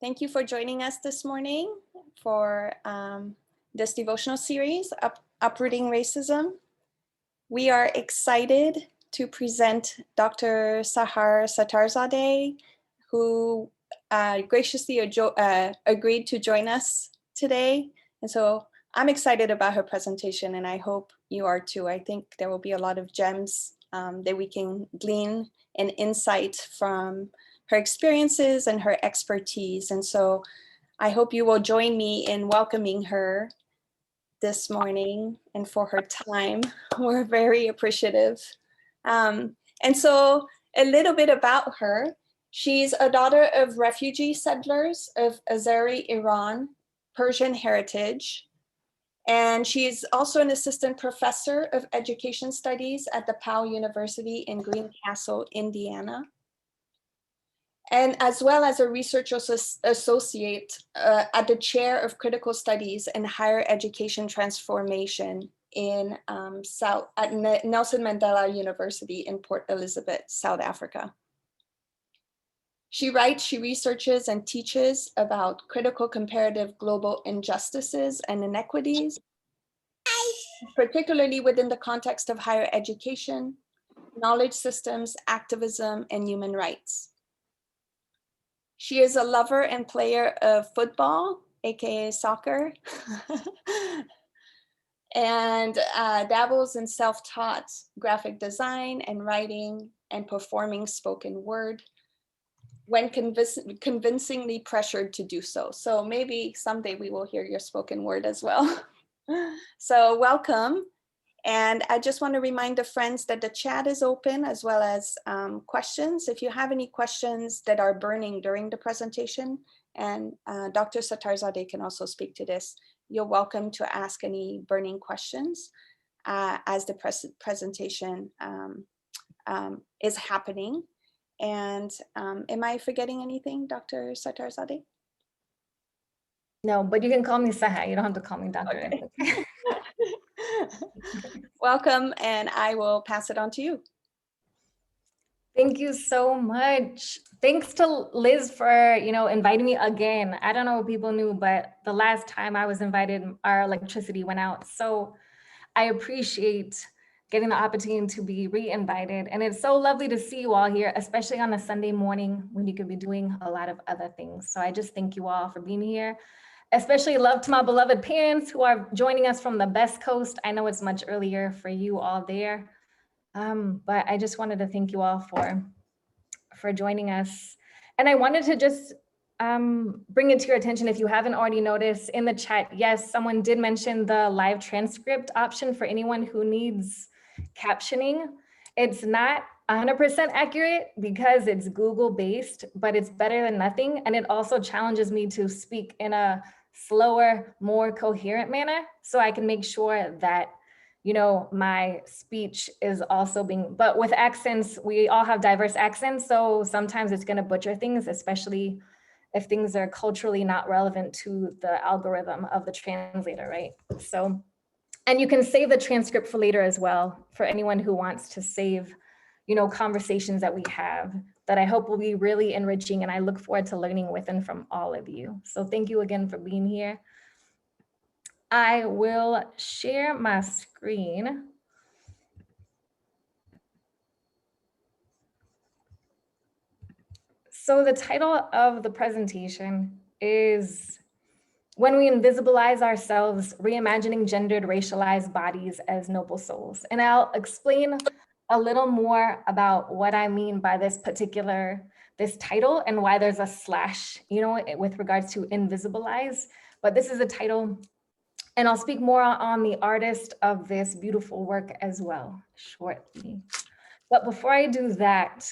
Thank you for joining us this morning for this devotional series, Uprooting Racism. We are excited to present Dr. Sahar Sattarzadeh, who graciously agreed to join us today. And so I'm excited about her presentation, and I hope you are too. I think there will be a lot of gems that we can glean and insight from her experiences and her expertise. And so I hope you will join me in welcoming her this morning and for her time. We're very appreciative. And so a little bit about her. She's a daughter of refugee settlers of Azeri, Iran, Persian heritage. And she's also an assistant professor of education studies at DePauw University in Greencastle, Indiana. And as well as a research associate at the chair of critical studies and higher education transformation in at Nelson Mandela University in Port Elizabeth, South Africa. She writes, she researches and teaches about critical comparative global injustices and inequities, particularly within the context of higher education, knowledge systems, activism, and human rights. She is a lover and player of football, aka soccer, and dabbles in self-taught graphic design and writing and performing spoken word when convincingly pressured to do so. So maybe someday we will hear your spoken word as well. So welcome. And I just want to remind the friends that the chat is open as well as questions. If you have any questions that are burning during the presentation, and Dr. Sattarzadeh can also speak to this, you're welcome to ask any burning questions as the presentation is happening. And am I forgetting anything, Dr. Sattarzadeh? No, but you can call me Sahar. You don't have to call me Doctor. Okay. Welcome, and I will pass it on to you. Thank you so much. Thanks to Liz for, inviting me again. I don't know if people knew, but the last time I was invited, our electricity went out. So I appreciate getting the opportunity to be re-invited. And it's so lovely to see you all here, especially on a Sunday morning when you could be doing a lot of other things. So I just thank you all for being here. Especially love to my beloved parents who are joining us from the Best Coast. I know it's much earlier for you all there, but I just wanted to thank you all for joining us. And I wanted to just bring it to your attention, if you haven't already noticed in the chat, yes, someone did mention the live transcript option for anyone who needs captioning. It's not 100% accurate because it's Google based, but it's better than nothing. And it also challenges me to speak in a slower, more coherent manner so I can make sure that, my speech is also but with accents, we all have diverse accents. So sometimes it's going to butcher things, especially if things are culturally not relevant to the algorithm of the translator, right? So, and you can save the transcript for later as well, for anyone who wants to save conversations that we have that I hope will be really enriching, and I look forward to learning with and from all of you. So thank you again for being here. I will share my screen. So the title of the presentation is When We Invisibilize Ourselves, Reimagining Gendered Racialized Bodies as Noble Souls. And I'll explain a little more about what I mean by this title and why there's a slash, with regards to invisibilize. But this is a title, and I'll speak more on the artist of this beautiful work as well shortly. But before I do that,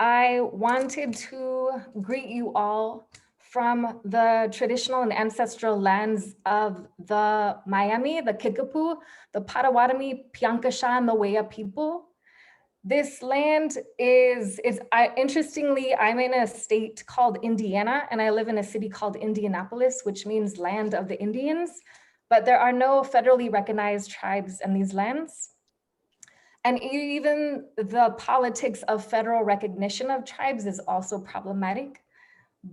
I wanted to greet you all from the traditional and ancestral lands of the Miami, the Kickapoo, the Potawatomi, Piankashaw, and the Wea people. This land interestingly, I'm in a state called Indiana, and I live in a city called Indianapolis, which means land of the Indians, but there are no federally recognized tribes in these lands. And even the politics of federal recognition of tribes is also problematic.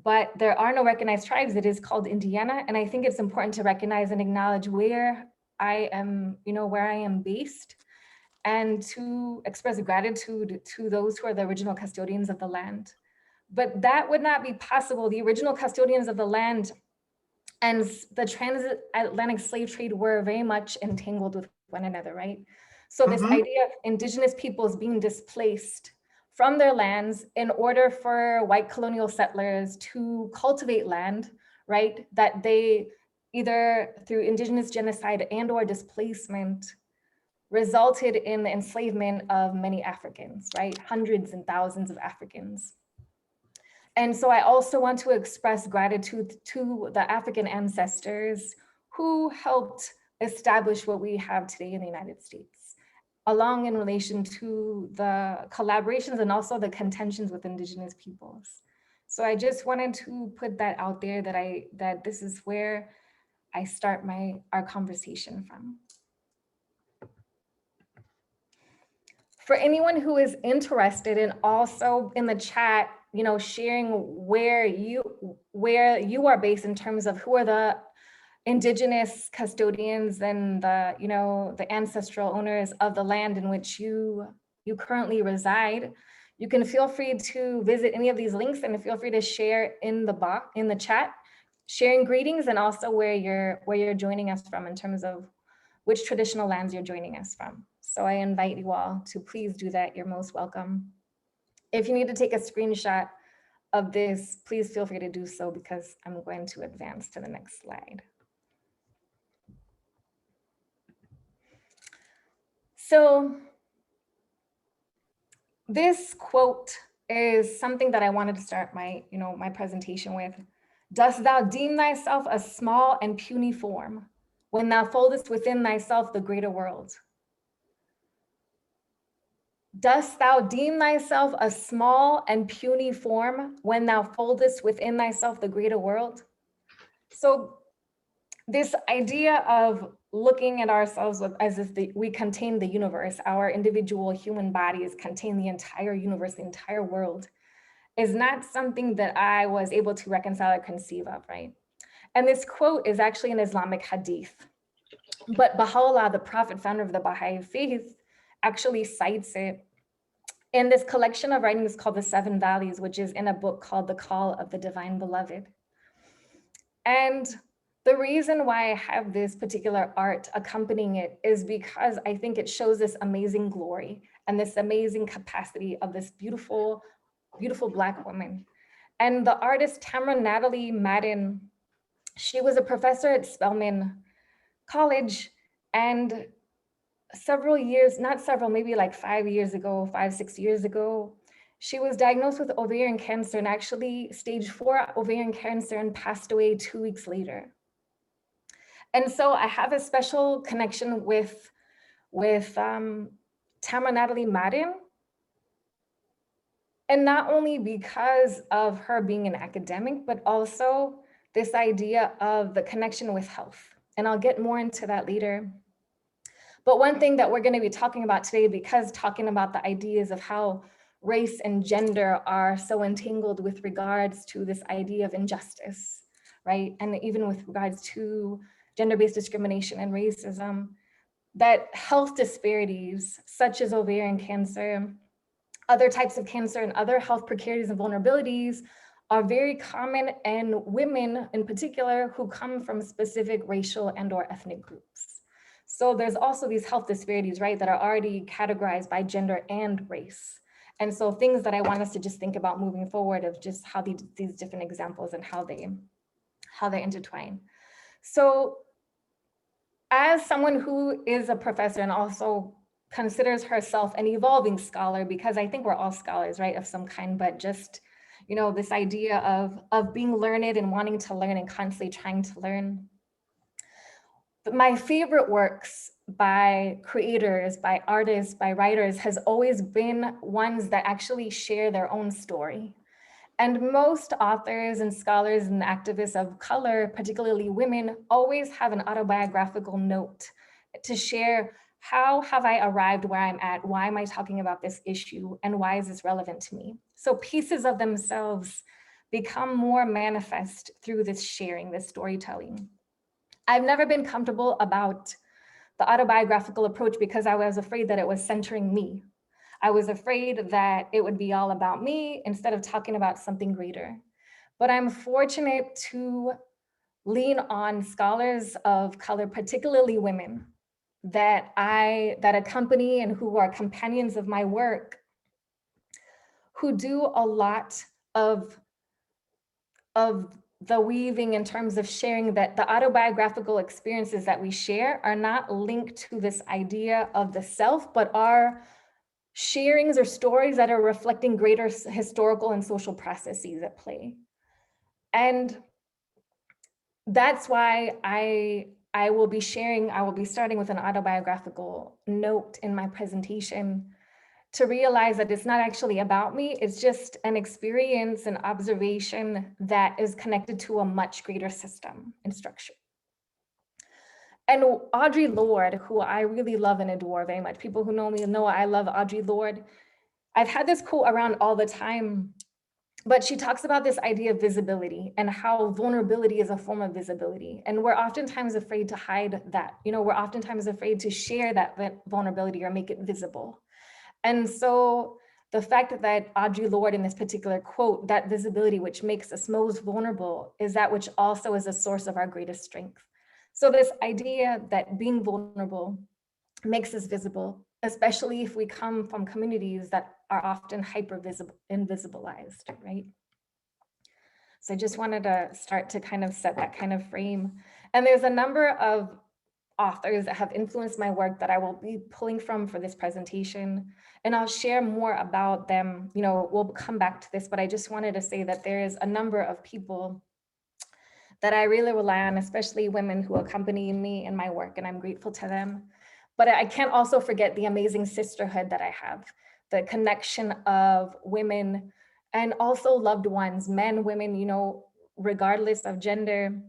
But there are no recognized tribes. It is called Indiana. And I think it's important to recognize and acknowledge where I am, where I am based, and to express gratitude to those who are the original custodians of the land. But that would not be possible. The original custodians of the land and the transatlantic slave trade were very much entangled with one another, right? So this idea of indigenous peoples being displaced from their lands in order for white colonial settlers to cultivate land, right? That they either through indigenous genocide and or displacement resulted in the enslavement of many Africans, right? Hundreds and thousands of Africans. And so I also want to express gratitude to the African ancestors who helped establish what we have today in the United States, along in relation to the collaborations and also the contentions with indigenous peoples. So I just wanted to put that out there that this is where I start our conversation from. For anyone who is interested, and also in the chat, sharing where you are based in terms of who are the indigenous custodians and the ancestral owners of the land in which you currently reside, you can feel free to visit any of these links and feel free to share in the chat, sharing greetings and also where you're joining us from in terms of which traditional lands you're joining us from. So I invite you all to please do that. You're most welcome. If you need to take a screenshot of this, please feel free to do so because I'm going to advance to the next slide. So this quote is something that I wanted to start my presentation with. Dost thou deem thyself a small and puny form when thou foldest within thyself the greater world? Dost thou deem thyself a small and puny form when thou foldest within thyself the greater world? So this idea of looking at ourselves as if we contain the universe, our individual human bodies contain the entire universe, the entire world, is not something that I was able to reconcile or conceive of, right? And this quote is actually an Islamic hadith. But Baha'u'llah, the prophet founder of the Baha'i faith, actually cites it in this collection of writings called The Seven Valleys, which is in a book called The Call of the Divine Beloved. And the reason why I have this particular art accompanying it is because I think it shows this amazing glory and this amazing capacity of this beautiful, beautiful Black woman. And the artist Tamara Natalie Madden, she was a professor at Spelman College, and several years, not several, maybe like 5 years ago, 6 years ago, she was diagnosed with ovarian cancer and actually stage 4 ovarian cancer and passed away 2 weeks later. And so I have a special connection with Tamara Natalie Madden. And not only because of her being an academic, but also this idea of the connection with health. And I'll get more into that later. But one thing that we're going to be talking about today, because talking about the ideas of how race and gender are so entangled with regards to this idea of injustice, right? And even with regards to gender-based discrimination and racism, that health disparities such as ovarian cancer, other types of cancer and other health precarities and vulnerabilities are very common in women in particular who come from specific racial and or ethnic groups. So there's also these health disparities, right, that are already categorized by gender and race. And so things that I want us to just think about moving forward of just how these different examples and how they intertwine. So as someone who is a professor and also considers herself an evolving scholar, because I think we're all scholars, right, of some kind, but just, this idea of being learned and wanting to learn and constantly trying to learn. But my favorite works by creators, by artists, by writers has always been ones that actually share their own story. And most authors and scholars and activists of color, particularly women, always have an autobiographical note to share How have I arrived where I'm at? Why am I talking about this issue? And why is this relevant to me? So pieces of themselves become more manifest through this sharing, this storytelling. I've never been comfortable about the autobiographical approach because I was afraid that it was centering me. I was afraid that it would be all about me instead of talking about something greater. But I'm fortunate to lean on scholars of color, particularly women, that accompany and who are companions of my work, who do a lot of the weaving in terms of sharing, that the autobiographical experiences that we share are not linked to this idea of the self, but are sharings or stories that are reflecting greater historical and social processes at play. And that's why I will be starting with an autobiographical note in my presentation to realize that it's not actually about me, it's just an experience and observation that is connected to a much greater system and structure. And Audre Lorde, who I really love and adore very much, people who know me know I love Audre Lorde. I've had this quote around all the time, but she talks about this idea of visibility and how vulnerability is a form of visibility. And we're oftentimes afraid to hide that. We're oftentimes afraid to share that vulnerability or make it visible. And so the fact that Audre Lorde in this particular quote, that visibility which makes us most vulnerable is that which also is a source of our greatest strength. So this idea that being vulnerable makes us visible, especially if we come from communities that are often invisibilized, right? So I just wanted to start to kind of set that kind of frame. And there's a number of authors that have influenced my work that I will be pulling from for this presentation. And I'll share more about them. We'll come back to this, but I just wanted to say that there is a number of people that I really rely on, especially women who accompany me in my work, and I'm grateful to them. But I can't also forget the amazing sisterhood that I have, the connection of women and also loved ones, men, women, regardless of gender,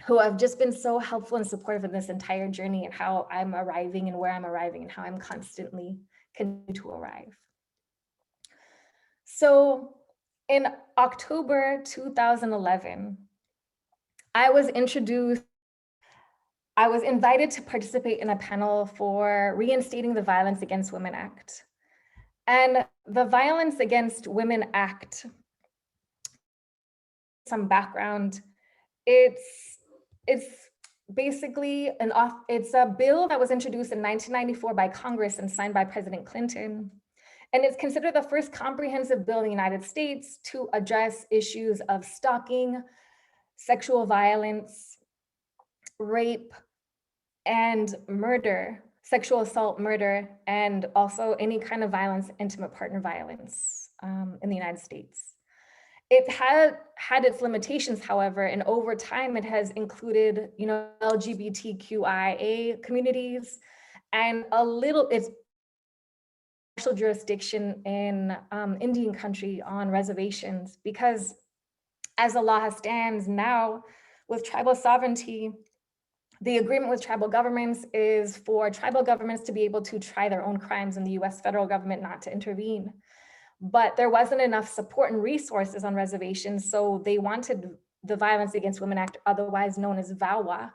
who have just been so helpful and supportive in this entire journey and how I'm arriving and where I'm arriving and how I'm constantly continue to arrive. So in October 2011, I was invited to participate in a panel for Reinstating the Violence Against Women Act. And the Violence Against Women Act, some background, it's basically it's a bill that was introduced in 1994 by Congress and signed by President Clinton. And it's considered the first comprehensive bill in the United States to address issues of stalking, sexual violence, rape, and murder, sexual assault, murder, and also any kind of violence, intimate partner violence in the United States. It had its limitations, however, and over time it has included, LGBTQIA communities and its partial jurisdiction in Indian country on reservations, because as the law stands now with tribal sovereignty, the agreement with tribal governments is for tribal governments to be able to try their own crimes and the US federal government not to intervene. But there wasn't enough support and resources on reservations, so they wanted the Violence Against Women Act, otherwise known as VAWA,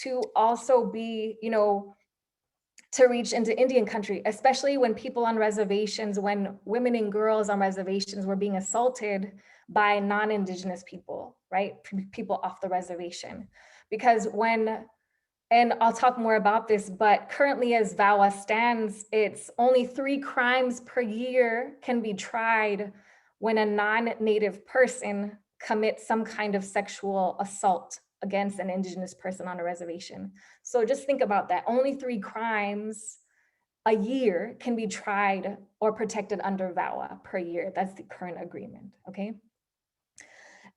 to also be, to reach into Indian country, especially when people on reservations, when women and girls on reservations were being assaulted by non-Indigenous people, right? People off the reservation. Because and I'll talk more about this, but currently as VAWA stands, it's only 3 crimes per year can be tried when a non-Native person commits some kind of sexual assault against an Indigenous person on a reservation. So just think about that. Only 3 crimes a year can be tried or protected under VAWA per year. That's the current agreement, okay?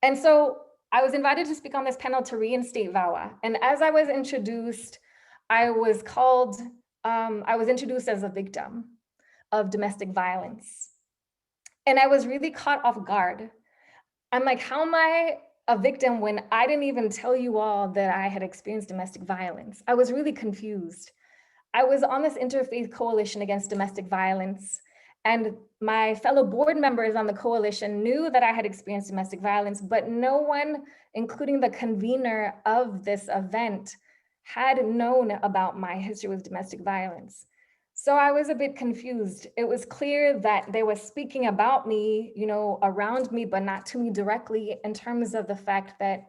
And so I was invited to speak on this panel to reinstate VAWA. And as I was introduced, I was introduced as a victim of domestic violence. And I was really caught off guard. I'm like, how am I a victim when I didn't even tell you all that I had experienced domestic violence? I was really confused. I was on this interfaith coalition against domestic violence, and my fellow board members on the coalition knew that I had experienced domestic violence, but no one, including the convener of this event, had known about my history with domestic violence. So I was a bit confused. It was clear that they were speaking about me, around me, but not to me directly, in terms of the fact that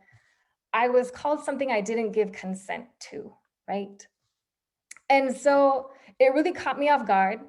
I was called something I didn't give consent to, right? And so it really caught me off guard.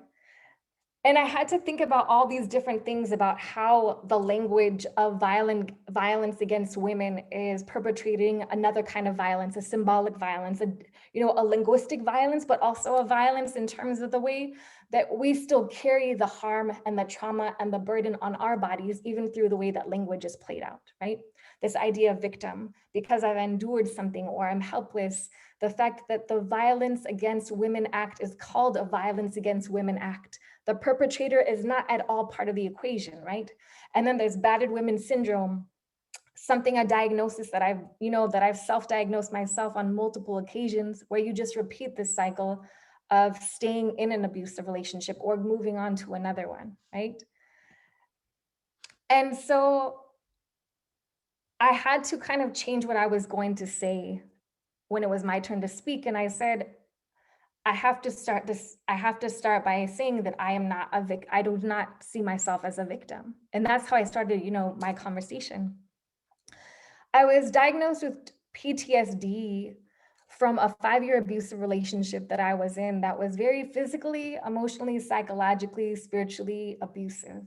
And I had to think about all these different things about how the language of violence against women is perpetrating another kind of violence, a symbolic violence, a linguistic violence, but also a violence in terms of the way that we still carry the harm and the trauma and the burden on our bodies, even through the way that language is played out, right? This idea of victim, because I've endured something or I'm helpless, the fact that the Violence Against Women Act is called a Violence Against Women Act. The perpetrator is not at all part of the equation, right? And then there's battered women syndrome, a diagnosis that I've self-diagnosed myself on multiple occasions, where you just repeat this cycle of staying in an abusive relationship or moving on to another one, right? And so I had to kind of change what I was going to say when it was my turn to speak. And I said, I have to start by saying that I do not see myself as a victim. And that's how I started, my conversation. I was diagnosed with PTSD from a 5-year abusive relationship that I was in that was very physically, emotionally, psychologically, spiritually abusive.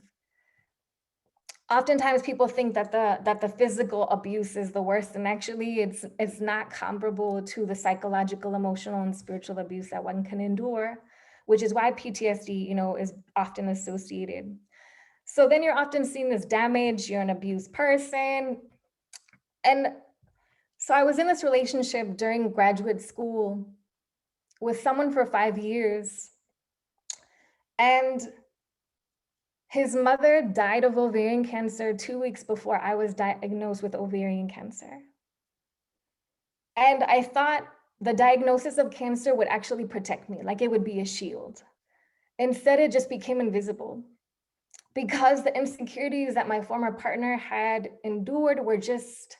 Oftentimes people think that the physical abuse is the worst, and actually it's not comparable to the psychological, emotional, and spiritual abuse that one can endure, which is why PTSD, is often associated. So then you're often seen as damaged, you're an abused person. And so I was in this relationship during graduate school with someone for 5 years, and his mother died of ovarian cancer 2 weeks before I was diagnosed with ovarian cancer. And I thought the diagnosis of cancer would actually protect me, like it would be a shield. Instead, it just became invisible, because the insecurities that my former partner had endured were just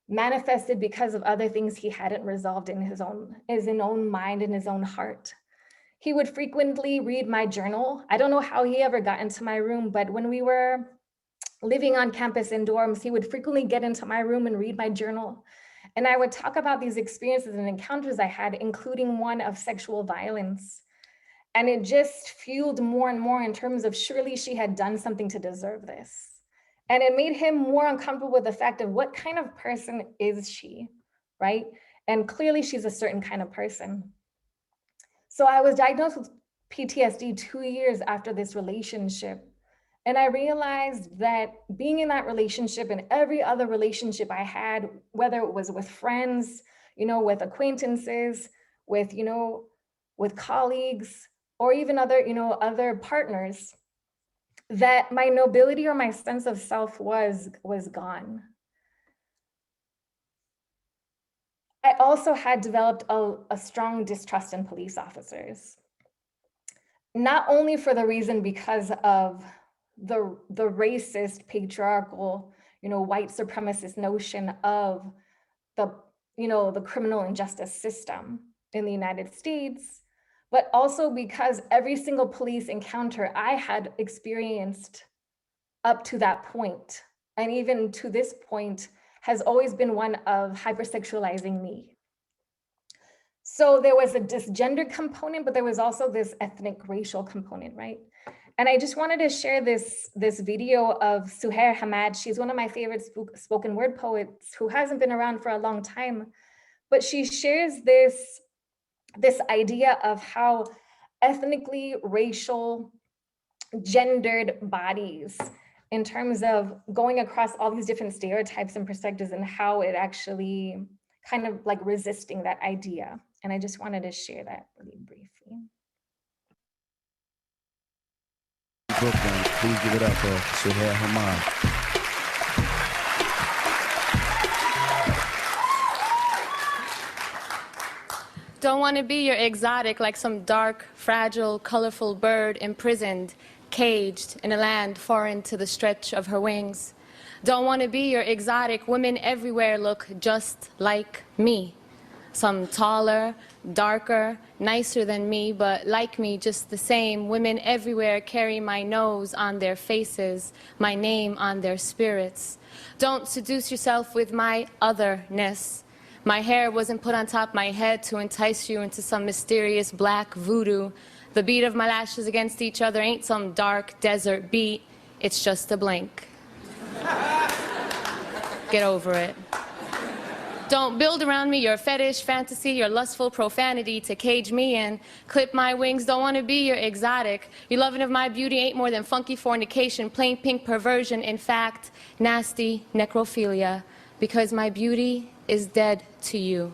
manifested because of other things he hadn't resolved in his own mind and his own heart. He would frequently read my journal. I don't know how he ever got into my room, but when we were living on campus in dorms, he would frequently get into my room and read my journal. And I would talk about these experiences and encounters I had, including one of sexual violence. And it just fueled more and more in terms of, surely she had done something to deserve this. And it made him more uncomfortable with the fact of, what kind of person is she, right? And clearly she's a certain kind of person. So I was diagnosed with PTSD 2 years after this relationship. And I realized that being in that relationship and every other relationship I had, whether it was with friends, with acquaintances, with colleagues, or even other partners, that my nobility or my sense of self was gone. I also had developed a strong distrust in police officers, not only for the reason because of the racist, patriarchal, white supremacist notion of the criminal injustice system in the United States, but also because every single police encounter I had experienced up to that point, and even to this point, has always been one of hypersexualizing me. So there was a cisgendered component, but there was also this ethnic racial component, right? And I just wanted to share this video of Suhair Hamad. She's one of my favorite spoken word poets who hasn't been around for a long time, but she shares this idea of how ethnically racial gendered bodies, in terms of going across all these different stereotypes and perspectives, and how it actually kind of like resisting that idea. And I just wanted to share that really briefly. Brooklyn, please give it up for Sahar Hamad. Don't want to be your exotic like some dark, fragile, colorful bird imprisoned, caged in a land foreign to the stretch of her wings. Don't want to be your exotic. Women everywhere look just like me. Some taller, darker, nicer than me, but like me just the same. Women everywhere carry my nose on their faces, my name on their spirits. Don't seduce yourself with my otherness. My hair wasn't put on top of my head to entice you into some mysterious black voodoo. The beat of my lashes against each other ain't some dark desert beat. It's just a blink. Get over it. Don't build around me your fetish, fantasy, your lustful profanity to cage me in. Clip my wings, don't want to be your exotic. Your loving of my beauty ain't more than funky fornication, plain pink perversion, in fact, nasty necrophilia. Because my beauty is dead to you.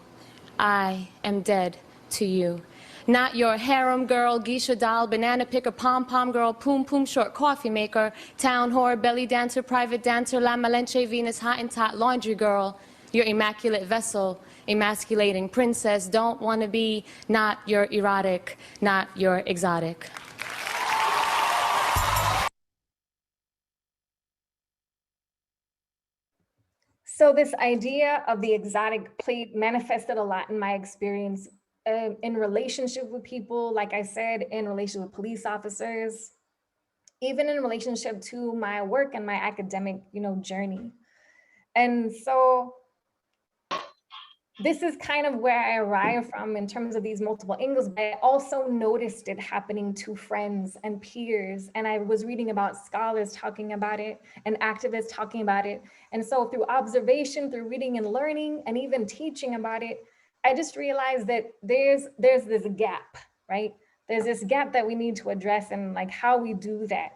I am dead to you. Not your harem girl, geisha doll, banana picker, pom-pom girl, poom-poom short coffee maker, town whore, belly dancer, private dancer, la malenche Venus, Hottentot laundry girl. Your immaculate vessel, emasculating princess, don't want to be not your erotic, not your exotic. So this idea of the exotic played manifested a lot in my experience in relationship with people, like I said, in relation with police officers, even in relationship to my work and my academic, journey. And so this is kind of where I arrive from in terms of these multiple angles, but I also noticed it happening to friends and peers. And I was reading about scholars talking about it and activists talking about it. And so through observation, through reading and learning, and even teaching about it, I just realized that there's this gap, right? There's this gap that we need to address, and like how we do that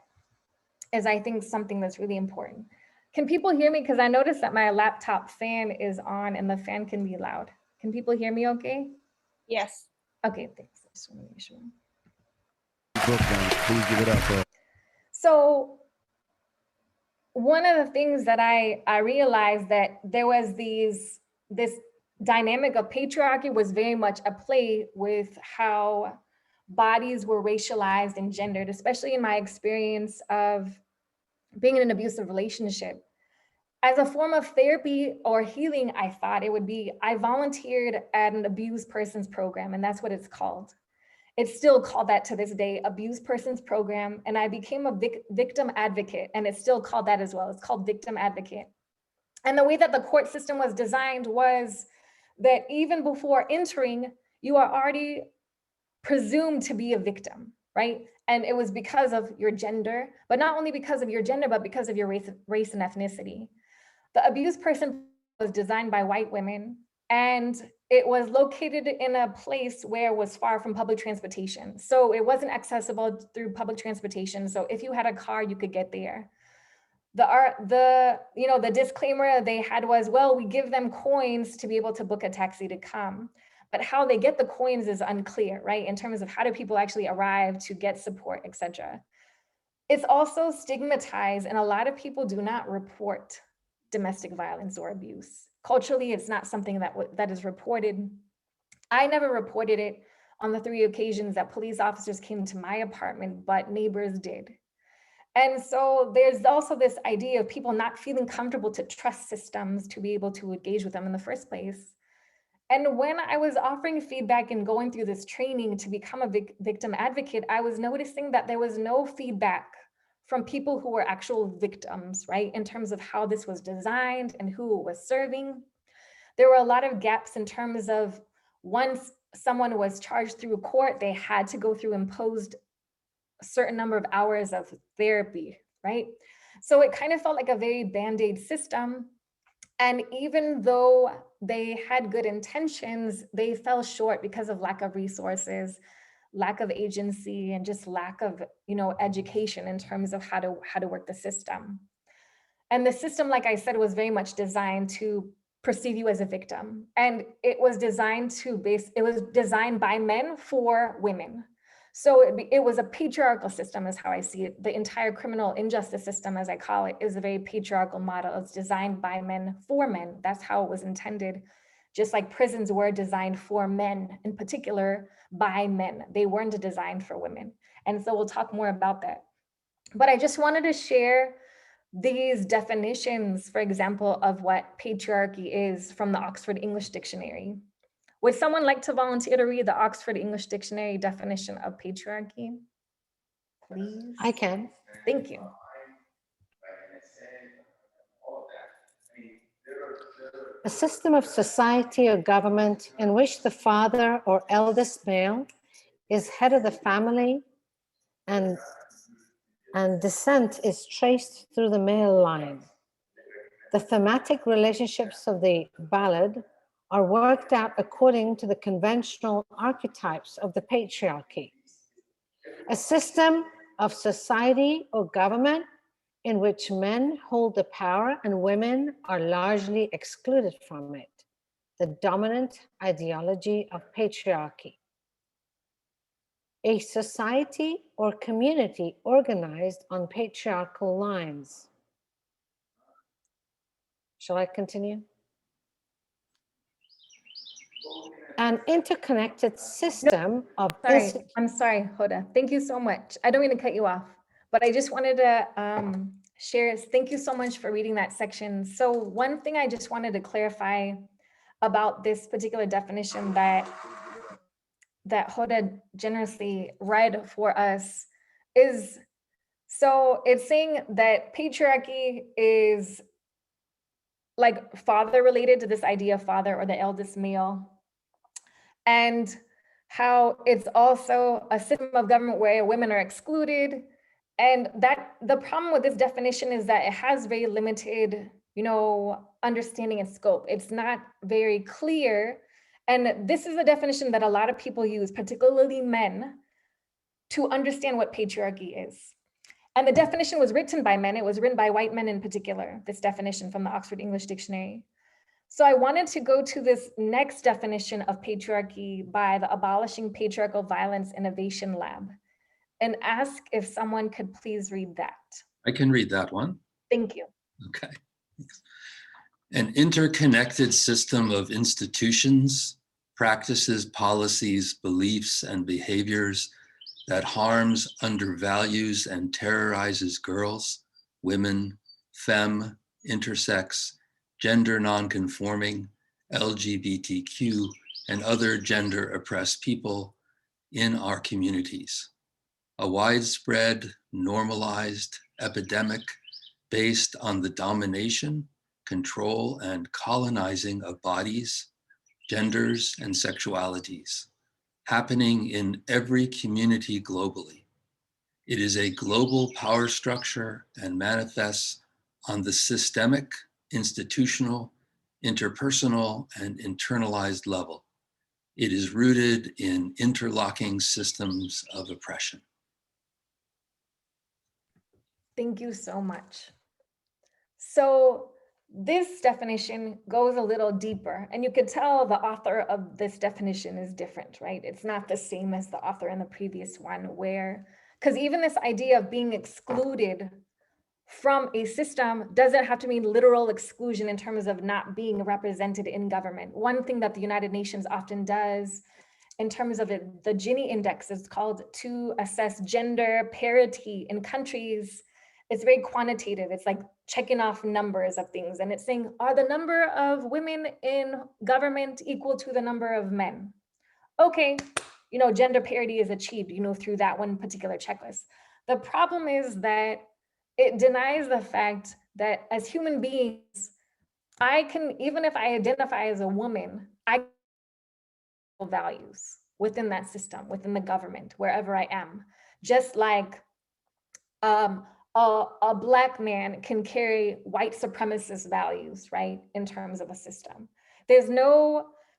is, I think, something that's really important. Can people hear me? Because I noticed that my laptop fan is on and the fan can be loud. Can people hear me okay? Yes. Okay, thanks. I just want to make sure. Brooklyn, please give it up for. So one of the things that I realized that there was this dynamic of patriarchy was very much at play with how bodies were racialized and gendered, especially in my experience of being in an abusive relationship. As a form of therapy or healing, I thought it would be, I volunteered at an abused persons program, and that's what it's called. It's still called that to this day, abused persons program. And I became a victim advocate, and it's still called that as well. It's called victim advocate. And the way that the court system was designed was that even before entering, you are already presumed to be a victim, right? And it was because of your gender, but not only because of your gender, but because of your race and ethnicity. The abused person was designed by white women, and it was located in a place where it was far from public transportation. So it wasn't accessible through public transportation. So if you had a car, you could get there. The disclaimer they had was, well, we give them coins to be able to book a taxi to come. But how they get the coins is unclear, right? In terms of how do people actually arrive to get support, et cetera. It's also stigmatized, and a lot of people do not report domestic violence or abuse. Culturally, it's not something that is reported. I never reported it on the 3 occasions that police officers came to my apartment, but neighbors did. And so there's also this idea of people not feeling comfortable to trust systems to be able to engage with them in the first place. And when I was offering feedback and going through this training to become a victim advocate, I was noticing that there was no feedback from people who were actual victims, right? In terms of how this was designed and who it was serving. There were a lot of gaps in terms of once someone was charged through court, they had to go through imposed a certain number of hours of therapy, right? So it kind of felt like a very band-aid system. And even though they had good intentions, they fell short because of lack of resources, lack of agency, and just lack of, education in terms of how to work the system. And the system, like I said, was very much designed to perceive you as a victim. And it was designed by men for women. So it was a patriarchal system is how I see it. The entire criminal injustice system, as I call it, is a very patriarchal model. It's designed by men for men. That's how it was intended just like prisons were designed for men, in particular by men. They weren't designed for women. And so we'll talk more about that. But I just wanted to share these definitions, for example, of what patriarchy is from the Oxford English Dictionary. Would someone like to volunteer to read the Oxford English Dictionary definition of patriarchy? Please. I can. Thank you. A system of society or government in which the father or eldest male is head of the family and descent is traced through the male line. The thematic relationships of the ballad are worked out according to the conventional archetypes of the patriarchy. A system of society or government in which men hold the power and women are largely excluded from it. The dominant ideology of patriarchy. A society or community organized on patriarchal lines. Shall I continue? An interconnected system of... I'm sorry, Hoda. Thank you so much. I don't mean to cut you off, but I just wanted to share. Thank you so much for reading that section. So one thing I just wanted to clarify about this particular definition that Hoda generously read for us is, so it's saying that patriarchy is like father related to this idea of father or the eldest male, and how it's also a system of government where women are excluded. And that the problem with this definition is that it has very limited, understanding and scope. It's not very clear. And this is a definition that a lot of people use, particularly men, to understand what patriarchy is. And the definition was written by men. It was written by white men in particular, this definition from the Oxford English Dictionary. So I wanted to go to this next definition of patriarchy by the Abolishing Patriarchal Violence Innovation Lab and ask if someone could please read that. I can read that one. Thank you. Okay. An interconnected system of institutions, practices, policies, beliefs, and behaviors that harms, undervalues, and terrorizes girls, women, femme, intersex, gender nonconforming, LGBTQ, and other gender oppressed people in our communities. A widespread, normalized epidemic based on the domination, control, and colonizing of bodies, genders, and sexualities, happening in every community globally. It is a global power structure and manifests on the systemic, institutional, interpersonal, and internalized level. It is rooted in interlocking systems of oppression. Thank you so much. So this definition goes a little deeper, and you could tell the author of this definition is different, right? It's not the same as the author in the previous one, because even this idea of being excluded from a system doesn't have to mean literal exclusion in terms of not being represented in government. One thing that the United Nations often does in terms of it, the Gini index is called to assess gender parity in countries. It's very quantitative. It's like checking off numbers of things. And it's saying, are the number of women in government equal to the number of men? Okay, gender parity is achieved, through that one particular checklist. The problem is that it denies the fact that as human beings, I can, even if I identify as a woman, I have values within that system, within the government, wherever I am. Just like a Black man can carry white supremacist values, right? In terms of a system.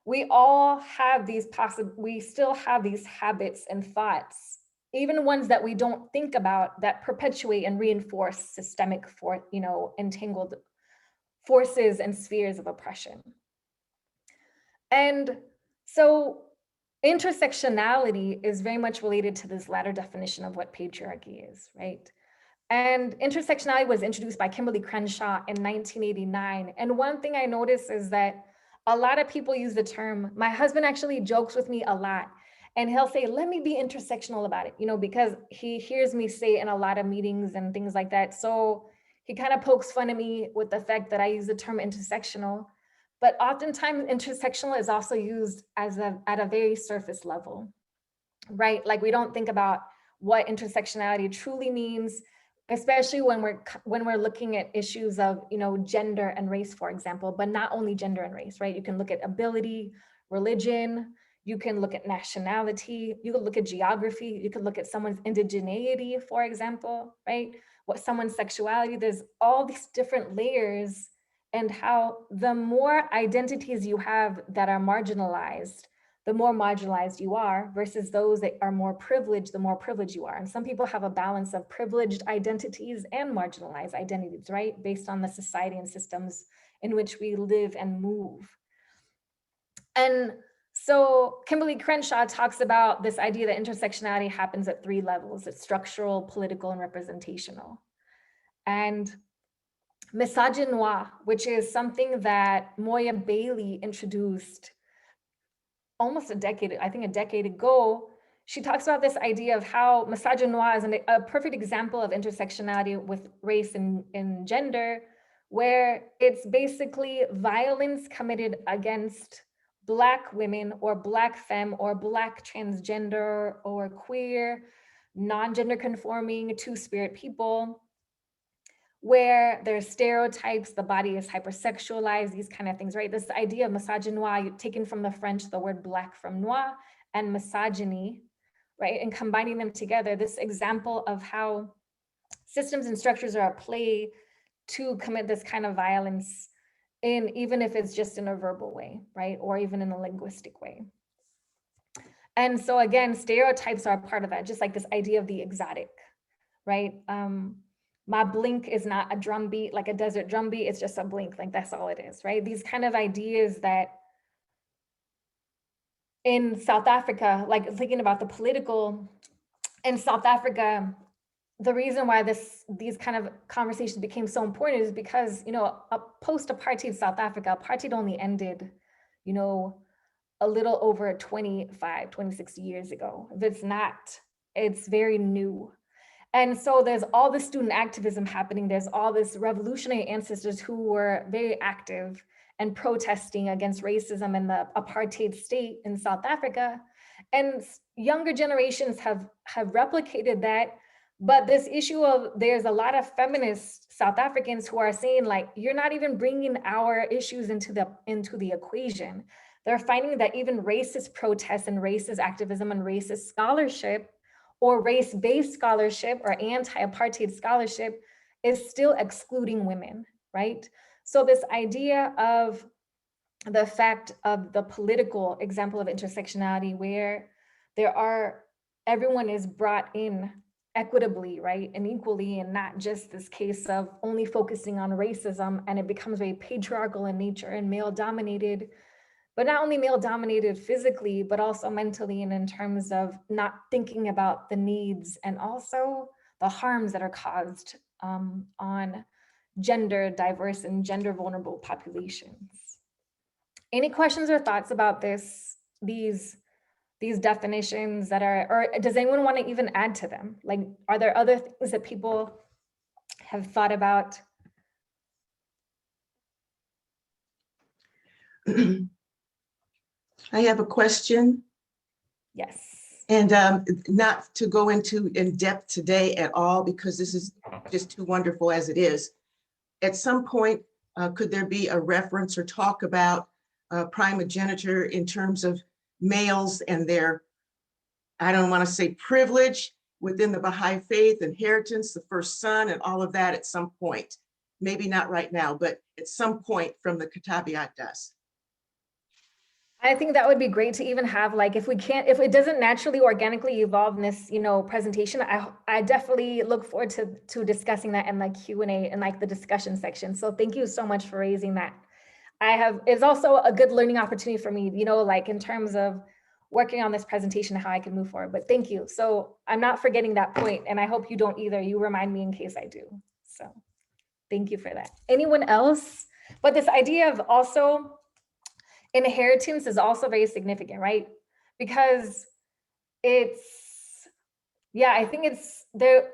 We all have these we still have these habits and thoughts, even ones that we don't think about, that perpetuate and reinforce systemic entangled forces and spheres of oppression. And so intersectionality is very much related to this latter definition of what patriarchy is, right? And intersectionality was introduced by Kimberly Crenshaw in 1989. And one thing I noticed is that a lot of people use the term, my husband actually jokes with me a lot, and he'll say, let me be intersectional about it, you know, because he hears me say in a lot of meetings and things like that. So he kind of pokes fun at me with the fact that I use the term intersectional, but oftentimes intersectional is also used as at a very surface level, right? Like we don't think about what intersectionality truly means, especially when we're looking at issues of, you know, gender and race, for example, but not only gender and race, right? You can look at ability, religion, you can look at nationality, you can look at geography, you can look at someone's indigeneity, for example, right? What someone's sexuality, there's all these different layers, and how the more identities you have that are marginalized, the more marginalized you are versus those that are more privileged, the more privileged you are. And some people have a balance of privileged identities and marginalized identities, right? Based on the society and systems in which we live and move. And so Kimberly Crenshaw talks about this idea that intersectionality happens at 3 levels. It's structural, political, and representational. And misogynoir, which is something that Moya Bailey introduced almost a decade ago, she talks about this idea of how misogynoir is a perfect example of intersectionality with race and gender, where it's basically violence committed against Black women or Black femme or Black transgender or queer, non-gender conforming, two-spirit people, where there's stereotypes, the body is hypersexualized, these kind of things, right? This idea of misogynoir, taken from the French, the word Black from noir, and misogyny, right? And combining them together, this example of how systems and structures are at play to commit this kind of violence, even if it's just in a verbal way, right? Or even in a linguistic way. And so again, stereotypes are a part of that, just like this idea of the exotic, right? My blink is not a drum beat, like a desert drum beat, it's just a blink, like that's all it is, right? These kind of ideas that in South Africa, like thinking about the political, in South Africa, the reason why these kind of conversations became so important is because, you know, a post-apartheid South Africa, apartheid only ended, you know, a little over 26 years ago. If it's not, it's very new. And so there's all this student activism happening. There's all this revolutionary ancestors who were very active and protesting against racism and the apartheid state in South Africa. And younger generations have replicated that. But this issue of, there's a lot of feminist South Africans who are saying, like, you're not even bringing our issues into the equation. They're finding that even racist protests and racist activism and racist scholarship or race-based scholarship or anti-apartheid scholarship is still excluding women, right? So this idea of the fact of the political example of intersectionality, where everyone is brought in equitably, right, and equally, and not just this case of only focusing on racism, and it becomes very patriarchal in nature and male-dominated, but not only male-dominated physically, but also mentally, and in terms of not thinking about the needs and also the harms that are caused on gender diverse and gender vulnerable populations. Any questions or thoughts about these definitions that are, or does anyone want to even add to them? Like, are there other things that people have thought about? I have a question. Yes. And not to go into in depth today at all, because this is just too wonderful as it is. At some point, could there be a reference or talk about primogeniture in terms of males and their, I don't want to say privilege within the Baha'i faith, inheritance, the first son, and all of that at some point? Maybe not right now, but at some point from the Kitabiat Das. I think that would be great to even have, like, if it doesn't naturally organically evolve in this, you know, presentation, I definitely look forward to discussing that in like Q&A and like the discussion section. So thank you so much for raising that. It's also a good learning opportunity for me, you know, like in terms of working on this presentation, how I can move forward, but thank you. So I'm not forgetting that point, and I hope you don't either. You remind me in case I do. So thank you for that. Anyone else? But this idea of also inheritance is also very significant, right? Because I think it's there.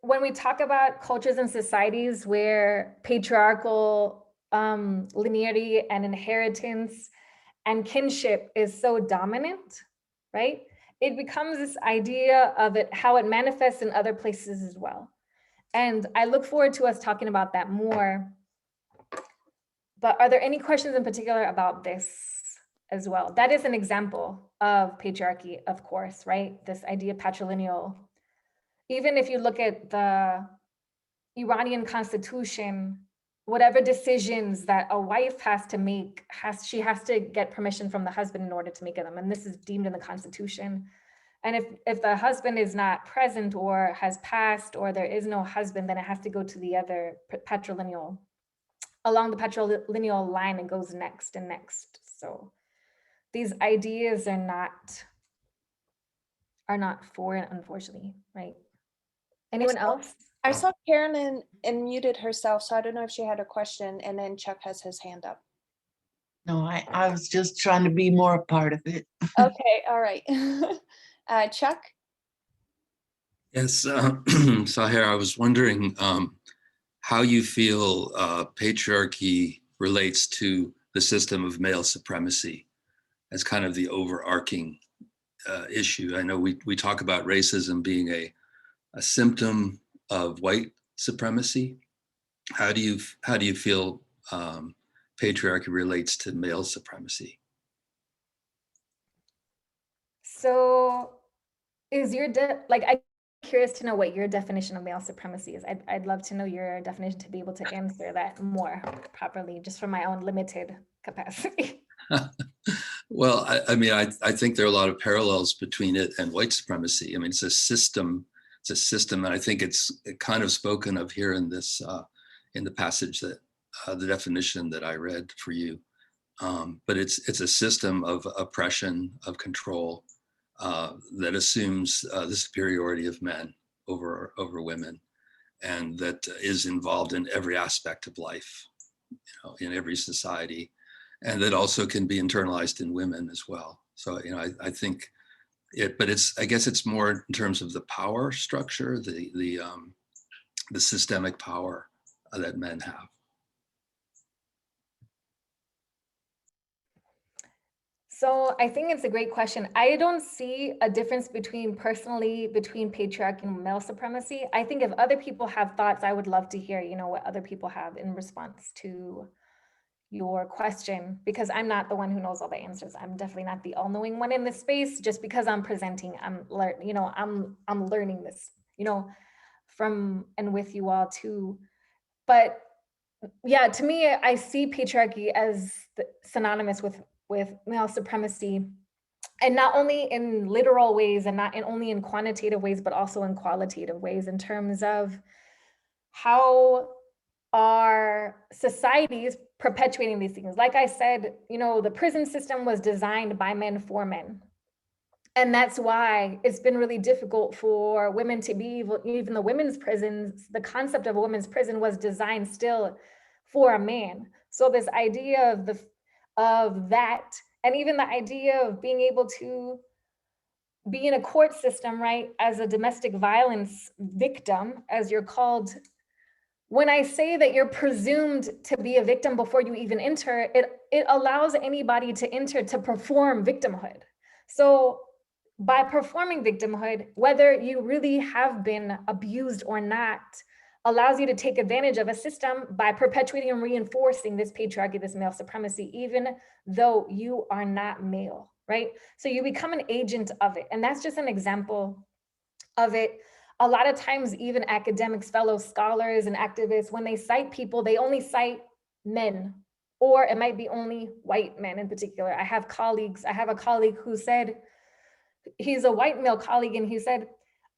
When we talk about cultures and societies where patriarchal linearity and inheritance and kinship is so dominant, right? It becomes this idea of how it manifests in other places as well. And I look forward to us talking about that more. But are there any questions in particular about this as well? That is an example of patriarchy, of course, right? This idea of patrilineal. Even if you look at the Iranian constitution, whatever decisions that a wife has to make, she has to get permission from the husband in order to make them. And this is deemed in the constitution. And if the husband is not present or has passed, or there is no husband, then it has to go to the other patrilineal, along the patrilineal line, and goes next and next. So these ideas are not foreign, unfortunately, right? Anyone else? I saw Karen unmuted herself, so I don't know if she had a question, and then Chuck has his hand up. No, I was just trying to be more a part of it. Okay, all right. Chuck? Yes, Sahar, I was wondering how you feel patriarchy relates to the system of male supremacy as kind of the overarching issue. I know we talk about racism being a symptom of white supremacy. How do you feel patriarchy relates to male supremacy? So is I'm curious to know what your definition of male supremacy is. I'd love to know your definition to be able to answer that more properly, just from my own limited capacity. Well, I think there are a lot of parallels between it and white supremacy. I mean, it's a system, and I think it's kind of spoken of here in this, in the passage that, the definition that I read for you. But it's a system of oppression, of control, that assumes the superiority of men over women, and that is involved in every aspect of life, in every society, and that also can be internalized in women as well. So, I think I guess it's more in terms of the power structure, the systemic power that men have. So I think it's a great question. I don't see a difference between patriarchy and male supremacy. I think if other people have thoughts, I would love to hear, what other people have in response to your question, because I'm not the one who knows all the answers. I'm definitely not the all-knowing one in this space. Just because I'm presenting, I'm learning this, from and with you all too. But yeah, to me, I see patriarchy as synonymous with male supremacy, and not only in literal ways and not only in quantitative ways, but also in qualitative ways, in terms of how our societies perpetuating these things. Like I said, the prison system was designed by men for men. And that's why it's been really difficult for women to be, even the women's prisons, the concept of a women's prison was designed still for a man. So this idea of that, and even the idea of being able to be in a court system, right, as a domestic violence victim, as you're called. When I say that you're presumed to be a victim before you even enter, it allows anybody to enter to perform victimhood. So by performing victimhood, whether you really have been abused or not, allows you to take advantage of a system by perpetuating and reinforcing this patriarchy, this male supremacy, even though you are not male, right? So you become an agent of it. And that's just an example of it. A lot of times, even academics, fellow scholars and activists, when they cite people, they only cite men, or it might be only white men in particular. I have a colleague who said, he's a white male colleague, and he said,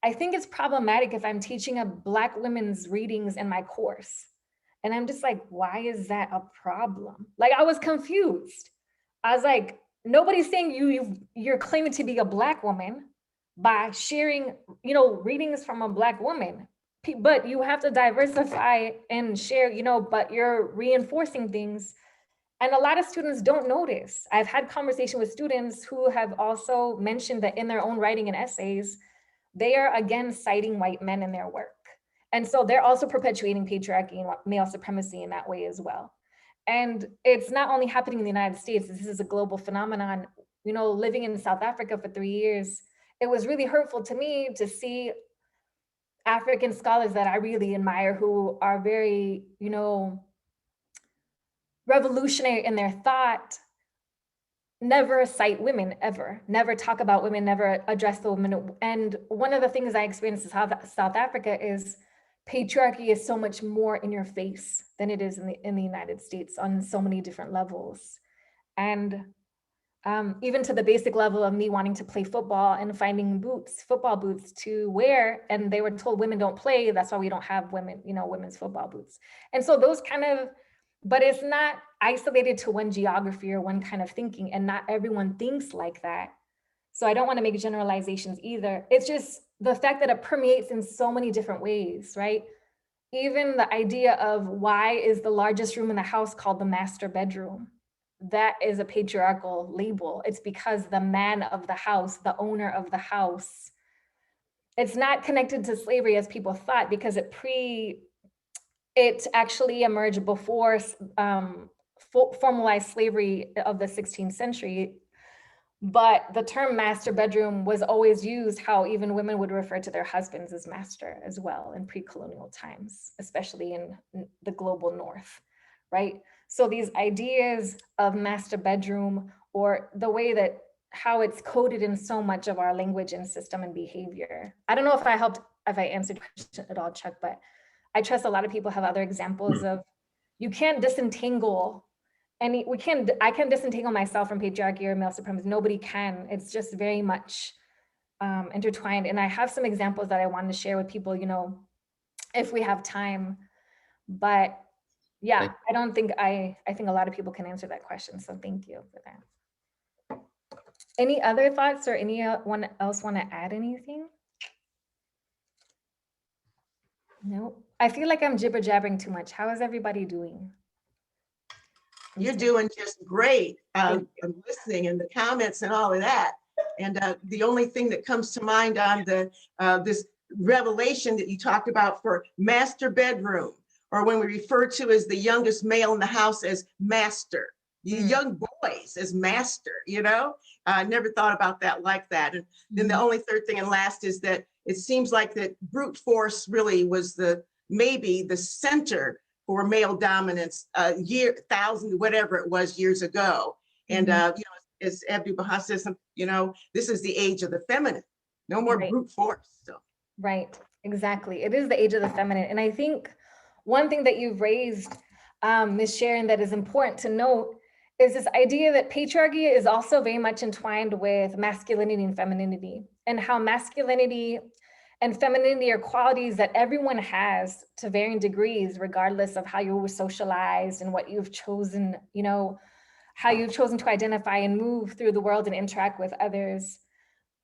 I think it's problematic if I'm teaching a Black women's readings in my course. And I'm just like, why is that a problem? Like, I was confused. I was like, nobody's saying you're claiming to be a Black woman by sharing, readings from a Black woman, but you have to diversify and share, but you're reinforcing things And a lot of students don't notice. I've had conversation with students who have also mentioned that in their own writing and essays, they are again citing white men in their work. And so they're also perpetuating patriarchy and male supremacy in that way as well. And it's not only happening in the United States, this is a global phenomenon. You know, living in South Africa for 3 years, it was really hurtful to me to see African scholars that I really admire who are very, you know, revolutionary in their thought, never cite women ever, never talk about women, never address the women. And one of the things I experienced in South Africa is patriarchy is so much more in your face than it is in the United States on so many different levels. And even to the basic level of me wanting to play football and finding football boots to wear, and they were told women don't play, that's why we don't have women, you know, women's football boots. And so those kind of, but it's not isolated to one geography or one kind of thinking, and not everyone thinks like that. So I don't want to make generalizations either. It's just the fact that it permeates in so many different ways, right? Even the idea of why is the largest room in the house called the master bedroom? That is a patriarchal label. It's because the man of the house, the owner of the house, it's not connected to slavery as people thought, because it actually emerged before formalized slavery of the 16th century. But the term master bedroom was always used how even women would refer to their husbands as master as well in pre-colonial times, especially in the global north, right? So these ideas of master bedroom, or the way that how it's coded in so much of our language and system and behavior. I don't know if I answered your question at all, Chuck, but I trust a lot of people have other examples of, you can't disentangle I can disentangle myself from patriarchy or male supremacy. Nobody can. It's just very much intertwined. And I have some examples that I wanted to share with people, you know, if we have time. But yeah, I think a lot of people can answer that question. So thank you for that. Any other thoughts, or anyone else want to add anything? No, I feel like I'm jibber jabbering too much. How is everybody doing? You're doing just great. I'm listening in the comments and all of that. And the only thing that comes to mind on the this revelation that you talked about for master bedroom, or when we refer to as the youngest male in the house as master, young boys as master, you know? I never thought about that like that. And then the only third thing and last is that it seems like that brute force really was maybe the center for male dominance, whatever it was years ago. And, you know, as Abdu Baha says, you know, this is the age of the feminine, no more brute force. So. Right, exactly. It is the age of the feminine. And I think one thing that you've raised, Ms. Sharon, that is important to note is this idea that patriarchy is also very much entwined with masculinity and femininity, and how masculinity and femininity are qualities that everyone has to varying degrees, regardless of how you were socialized and what you've chosen, you know, how you've chosen to identify and move through the world and interact with others.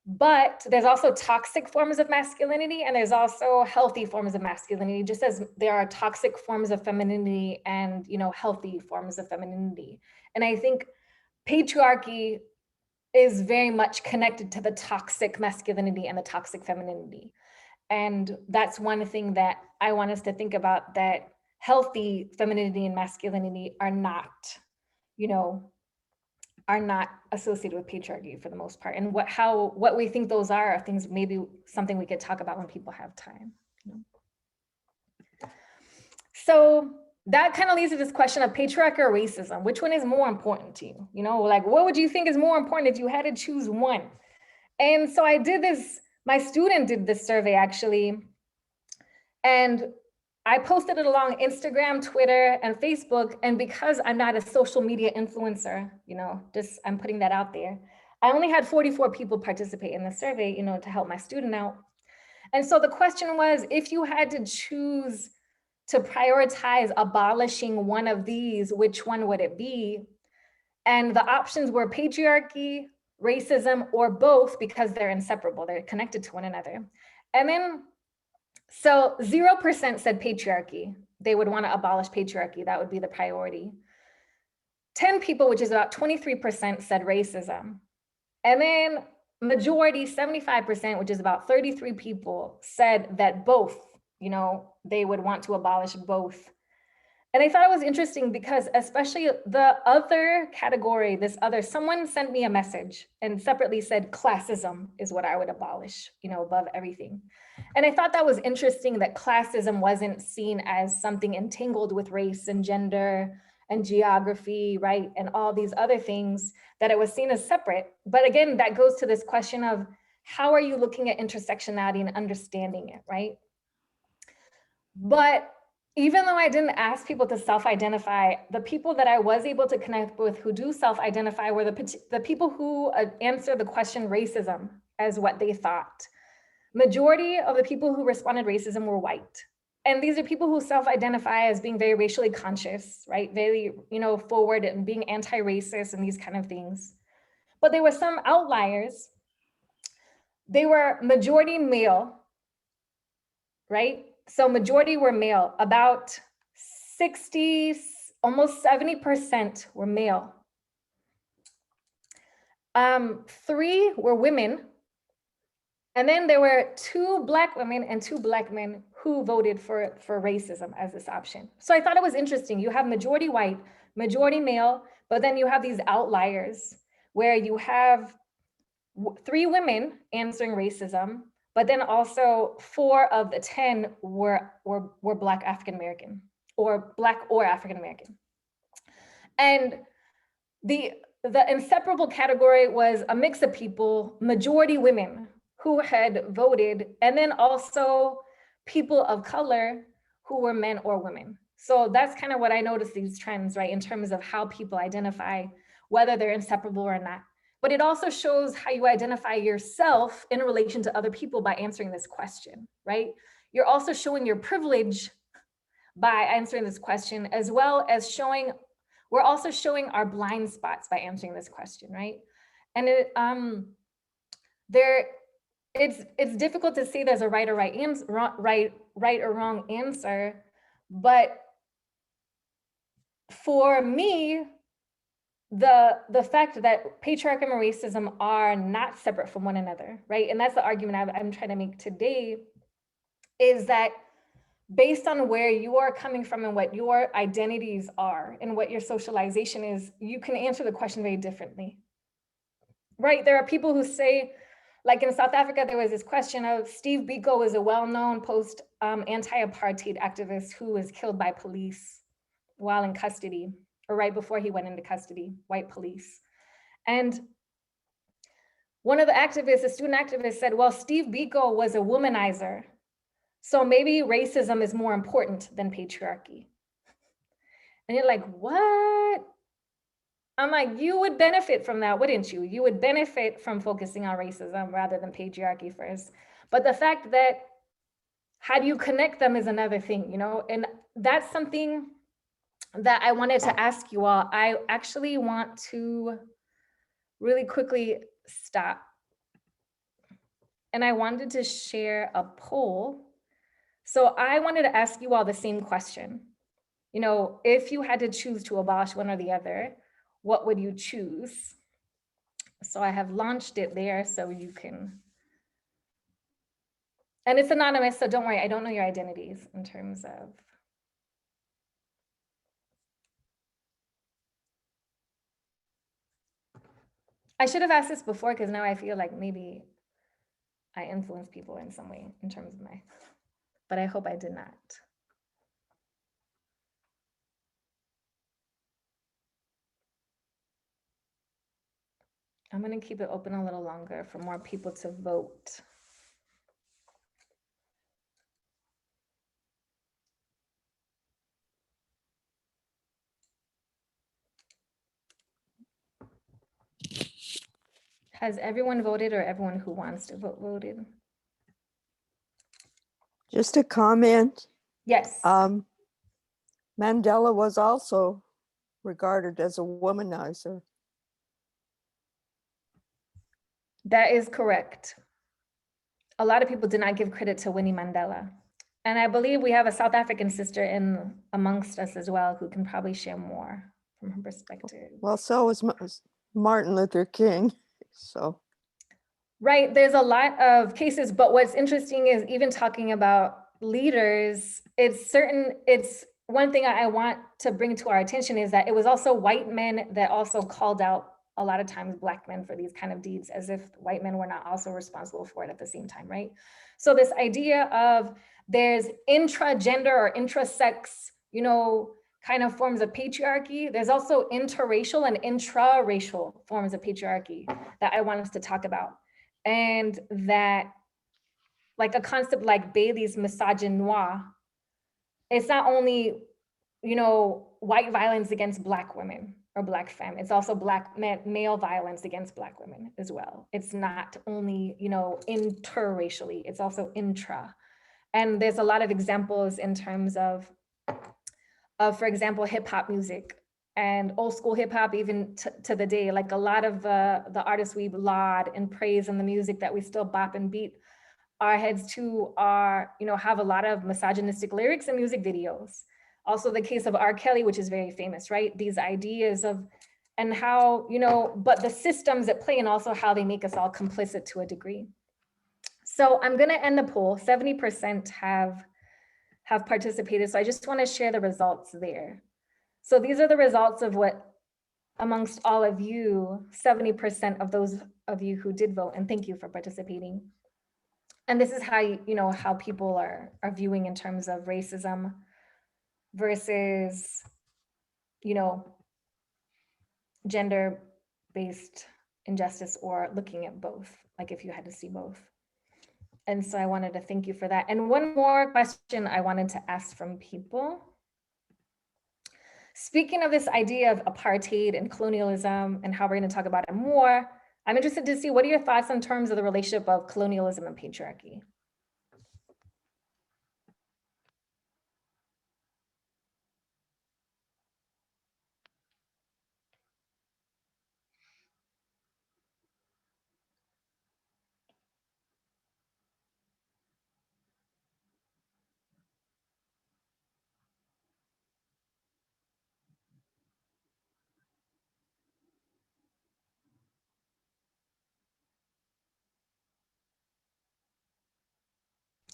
But there's also toxic forms of masculinity, and there's also healthy forms of masculinity, just as there are toxic forms of femininity and, you know, healthy forms of femininity. And I think patriarchy is very much connected to the toxic masculinity and the toxic femininity. And that's one thing that I want us to think about, that healthy femininity and masculinity are not, you know, are not associated with patriarchy for the most part. And what we think those are things, maybe something we could talk about when people have time. You know? So that kind of leads to this question of patriarchy or racism. Which one is more important to you? You know, like, what would you think is more important if you had to choose one? And so I did this, my student did this survey actually, and I posted it along Instagram, Twitter, and Facebook. And because I'm not a social media influencer, you know, just I'm putting that out there, I only had 44 people participate in the survey, you know, to help my student out. And so the question was, if you had to choose to prioritize abolishing one of these, which one would it be? And the options were patriarchy, racism, or both, because they're inseparable, they're connected to one another. And then, so 0% said patriarchy. They would want to abolish patriarchy, that would be the priority. 10 people, which is about 23%, said racism. And then majority, 75%, which is about 33 people, said that both, you know, they would want to abolish both. And I thought it was interesting because especially the other category, someone sent me a message and separately said classism is what I would abolish, you know, above everything. And I thought that was interesting that classism wasn't seen as something entangled with race and gender and geography, right? And all these other things, that it was seen as separate. But again, that goes to this question of how are you looking at intersectionality and understanding it, right? But even though I didn't ask people to self-identify, the people that I was able to connect with who do self-identify were the people who answered the question racism as what they thought. Majority of the people who responded racism were white. And these are people who self-identify as being very racially conscious, right? Very, you know, forward and being anti-racist and these kind of things. But there were some outliers. They were majority male, right? So majority were male, about 60, almost 70% were male. 3 were women. And then there were 2 Black women and 2 Black men who voted for racism as this option. So I thought it was interesting. You have majority white, majority male, but then you have these outliers where you have 3 women answering racism, but then also 4 of the 10 were Black African-American or Black or African-American. And the inseparable category was a mix of people, majority women who had voted, and then also people of color who were men or women. So that's kind of what I noticed, these trends, right? In terms of how people identify, whether they're inseparable or not. But it also shows how you identify yourself in relation to other people by answering this question, right? You're also showing your privilege by answering this question, as well as we're also showing our blind spots by answering this question, right? And it's difficult to say there's a right or wrong answer, but for me, the fact that patriarchy and racism are not separate from one another, right? And that's the argument I'm trying to make today, is that based on where you are coming from and what your identities are and what your socialization is, you can answer the question very differently, right? There are people who say, like in South Africa, there was this question of Steve Biko is a well-known anti-apartheid activist who was killed by police while in custody, or right before he went into custody, white police. And one of the activists, a student activist, said, well, Steve Biko was a womanizer, so maybe racism is more important than patriarchy. And you're like, what? I'm like, you would benefit from that, wouldn't you? You would benefit from focusing on racism rather than patriarchy first. But the fact that how do you connect them is another thing, you know? And that's something that I wanted to ask you all. I actually want to really quickly stop. And I wanted to share a poll. So I wanted to ask you all the same question. You know, if you had to choose to abolish one or the other, what would you choose? So I have launched it there so you can, and it's anonymous, so don't worry, I don't know your identities in terms of, I should have asked this before because now I feel like maybe I influence people in some way in terms of but I hope I did not. I'm going to keep it open a little longer for more people to vote. Has everyone voted, or everyone who wants to vote voted? Just a comment. Yes. Mandela was also regarded as a womanizer. That is correct. A lot of people did not give credit to Winnie Mandela. And I believe we have a South African sister amongst us as well who can probably share more from her perspective. Well, so was Martin Luther King. So. Right, there's a lot of cases, but what's interesting is even talking about leaders, it's one thing I want to bring to our attention is that it was also white men that also called out a lot of times Black men for these kind of deeds, as if white men were not also responsible for it at the same time, right? So this idea of there's intra-gender or intra-sex, kind of forms of patriarchy. There's also interracial and intra-racial forms of patriarchy that I want us to talk about. And that, like a concept like Bailey's misogynoir, it's not only, white violence against Black women or Black femme, it's also Black male violence against Black women as well. It's not only, interracially, it's also intra. And there's a lot of examples in terms of for example, hip hop music and old school hip hop, even to the day, like a lot of the artists we laud and praise in the music that we still bop and beat our heads to are, have a lot of misogynistic lyrics and music videos. Also the case of R. Kelly, which is very famous, right? These ideas of, and how, but the systems at play and also how they make us all complicit to a degree. So I'm gonna end the poll. 70% have participated. So I just want to share the results there. So these are the results of what, amongst all of you, 70% of those of you who did vote, and thank you for participating. And this is how, how people are viewing in terms of racism versus, gender-based injustice, or looking at both, like if you had to see both. And so I wanted to thank you for that. And one more question I wanted to ask from people. Speaking of this idea of apartheid and colonialism and how we're going to talk about it more, I'm interested to see, what are your thoughts in terms of the relationship of colonialism and patriarchy?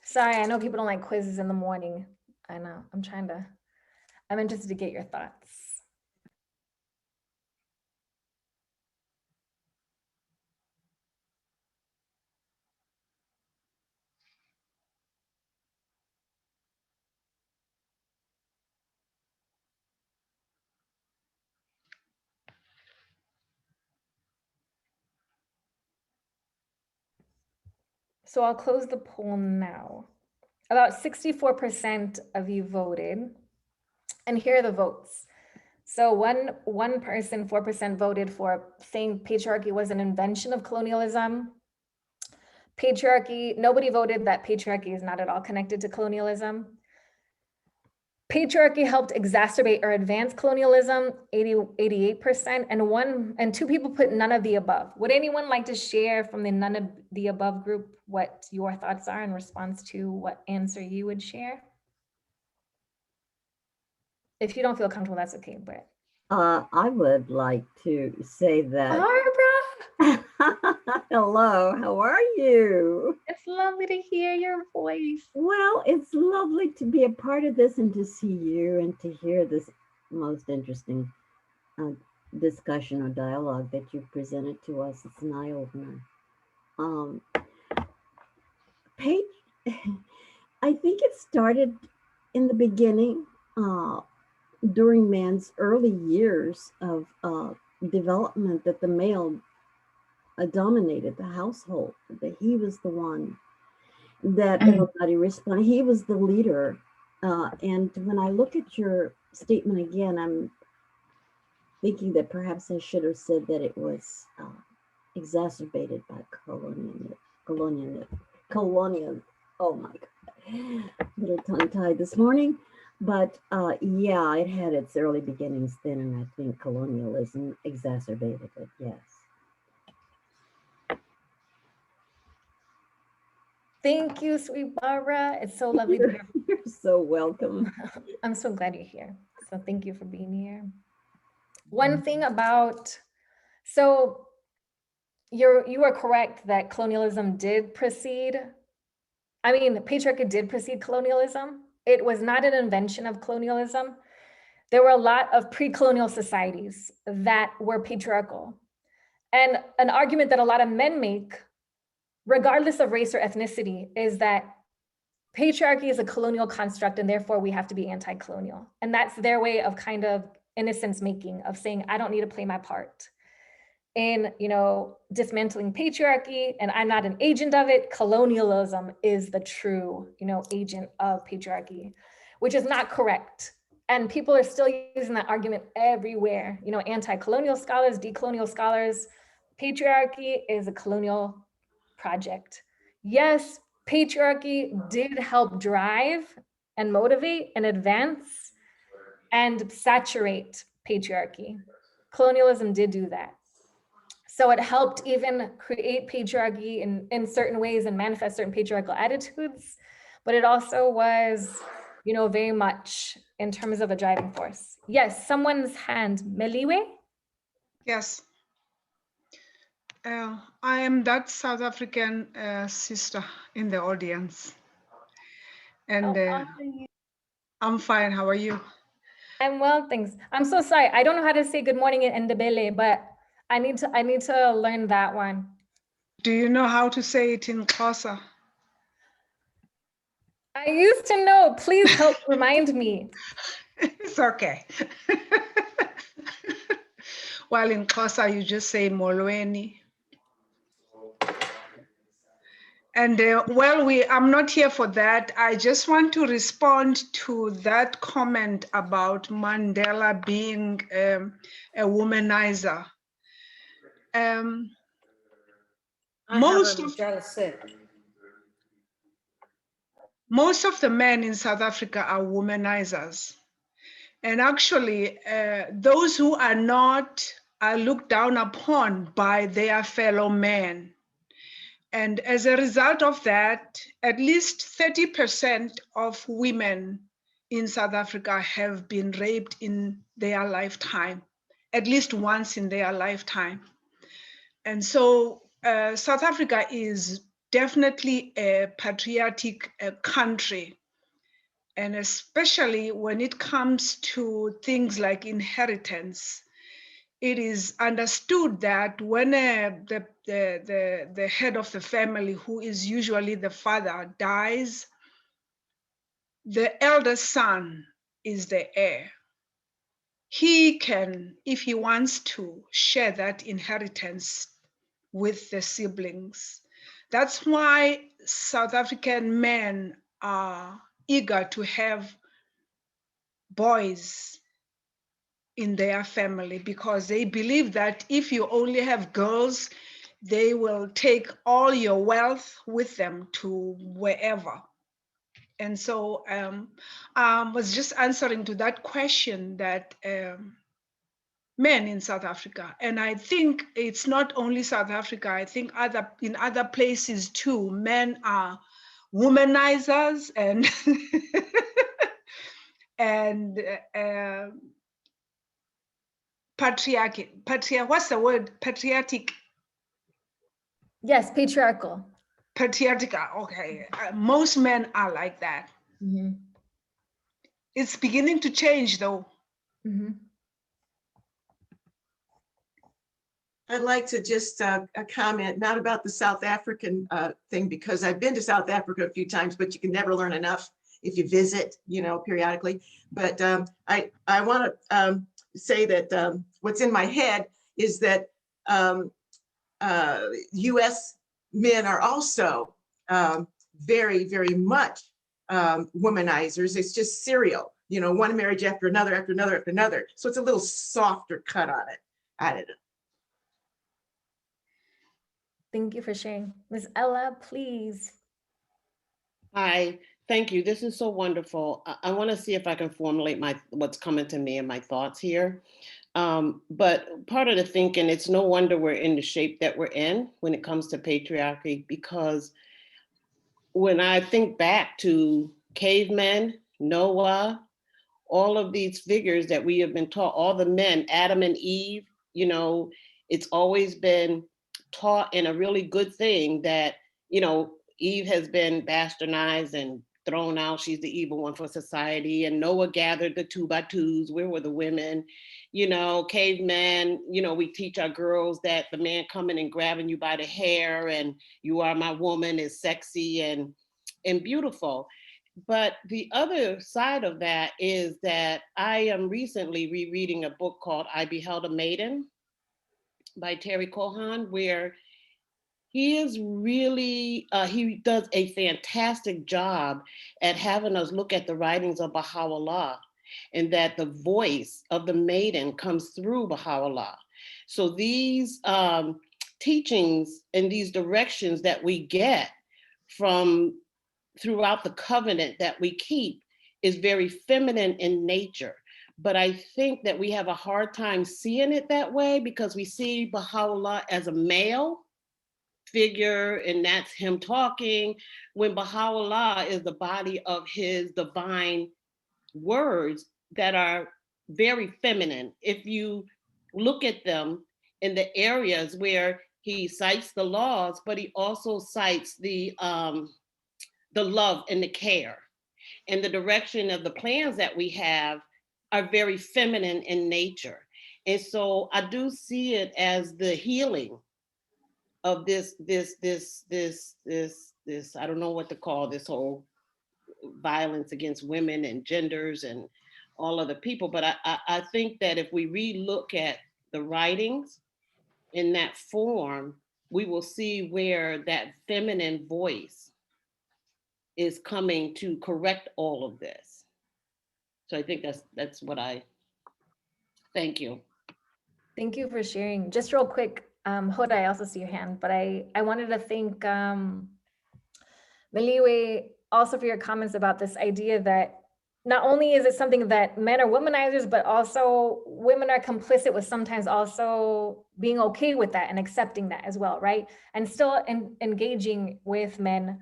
Sorry, I know people don't like quizzes in the morning. I know, I'm interested to get your thoughts. So I'll close the poll now. About 64% of you voted, and here are the votes. So one person, 4% voted for saying patriarchy was an invention of colonialism. Patriarchy, nobody voted that patriarchy is not at all connected to colonialism. Patriarchy helped exacerbate or advance colonialism, 88%, and two people put none of the above. Would anyone like to share from the none of the above group what your thoughts are in response to what answer you would share? If you don't feel comfortable, that's okay, but. I would like to say that. Barbara! Hello, how are you? It's lovely to hear your voice. Well, it's lovely to be a part of this and to see you and to hear this most interesting discussion or dialogue that you've presented to us. It's an eye-opener. I think it started in the beginning, during man's early years of development, that the male dominated the household, that he was the one that everybody responded. He was the leader. And when I look at your statement again, I'm thinking that perhaps I should have said that it was exacerbated by colonial. Oh my God, a little tongue-tied this morning. But yeah, it had its early beginnings then, and I think colonialism exacerbated it, yes. Thank you, sweet Barbara. It's so lovely to hear. You're so welcome. I'm so glad you're here. So thank you for being here. One thing about, so you are correct that colonialism did precede, I mean, patriarchy did precede colonialism. It was not an invention of colonialism. There were a lot of pre-colonial societies that were patriarchal. And an argument that a lot of men make, regardless of race or ethnicity, is that patriarchy is a colonial construct and therefore we have to be anti-colonial. And that's their way of kind of innocence making, of saying, I don't need to play my part in, you know, dismantling patriarchy, and I'm not an agent of it. Colonialism is the true, you know, agent of patriarchy, which is not correct. And people are still using that argument everywhere. You know, anti-colonial scholars, decolonial scholars, patriarchy is a colonial project. Yes, patriarchy did help drive and motivate and advance and saturate patriarchy. Colonialism did do that. So it helped even create patriarchy in certain ways and manifest certain patriarchal attitudes, but it also was, you know, very much in terms of a driving force. Yes, someone's hand, Meliwe? Yes. I am that South African sister in the audience. And I'm fine, how are you? I'm well, thanks. I'm so sorry. I don't know how to say good morning in Ndebele, but I need to learn that one. Do you know how to say it in Xhosa? I used to know. Please help remind me. It's okay. Well, in Xhosa, you just say molweni. And well, I'm not here for that. I just want to respond to that comment about Mandela being a womanizer. Most of the men in South Africa are womanizers. And actually, those who are not are looked down upon by their fellow men. And as a result of that, at least 30% of women in South Africa have been raped in their lifetime, at least once in their lifetime. And so South Africa is definitely a patriotic country. And especially when it comes to things like inheritance, it is understood that when the head of the family, who is usually the father, dies, the eldest son is the heir. He can, if he wants to, share that inheritance with the siblings. That's why South African men are eager to have boys in their family, because they believe that if you only have girls, they will take all your wealth with them to wherever. And so I was just answering to that question that men in South Africa, and I think it's not only South Africa, I think in other places too, men are womanizers and and what's the word? Patriotic? Yes, patriarchal. Patriarchal, okay. Most men are like that. Mm-hmm. It's beginning to change though. Mm-hmm. I'd like to just a comment, not about the South African thing, because I've been to South Africa a few times, but you can never learn enough if you visit, you know, periodically. But I want to say that what's in my head is that US men are also very, very much womanizers. It's just serial, you know, one marriage after another, after another, after another. So it's a little softer cut on it. I don't know. Thank you for sharing. Ms. Ella, please. Hi, thank you. This is so wonderful. I want to see if I can formulate what's coming to me and my thoughts here. But part of the thinking, it's no wonder we're in the shape that we're in when it comes to patriarchy, because when I think back to cavemen, Noah, all of these figures that we have been taught, all the men, Adam and Eve, you know, it's always been taught in a really good thing that, you know, Eve has been bastardized and thrown out. She's the evil one for society. And Noah gathered the 2x2s. Where were the women? You know, caveman, you know, we teach our girls that the man coming and grabbing you by the hair and you are my woman is sexy and beautiful. But the other side of that is that I am recently rereading a book called I Beheld a Maiden by Terry Cohan, where he is really, he does a fantastic job at having us look at the writings of Baha'u'llah, and that the voice of the maiden comes through Baha'u'llah. So these teachings and these directions that we get from throughout the covenant that we keep is very feminine in nature. But I think that we have a hard time seeing it that way because we see Baha'u'llah as a male figure, and that's him talking, when Baha'u'llah is the body of his divine words that are very feminine. If you look at them in the areas where he cites the laws, but he also cites the love and the care, and the direction of the plans that we have are very feminine in nature. And so I do see it as the healing of this, I don't know what to call this whole violence against women and genders and all other people. But I think that if we re-look at the writings in that form, we will see where that feminine voice is coming to correct all of this. So I think that's what thank you. Thank you for sharing. Just real quick, Hoda, I also see your hand, but I wanted to thank Meliwe also for your comments about this idea that not only is it something that men are womanizers, but also women are complicit with sometimes also being okay with that and accepting that as well, right? And still engaging with men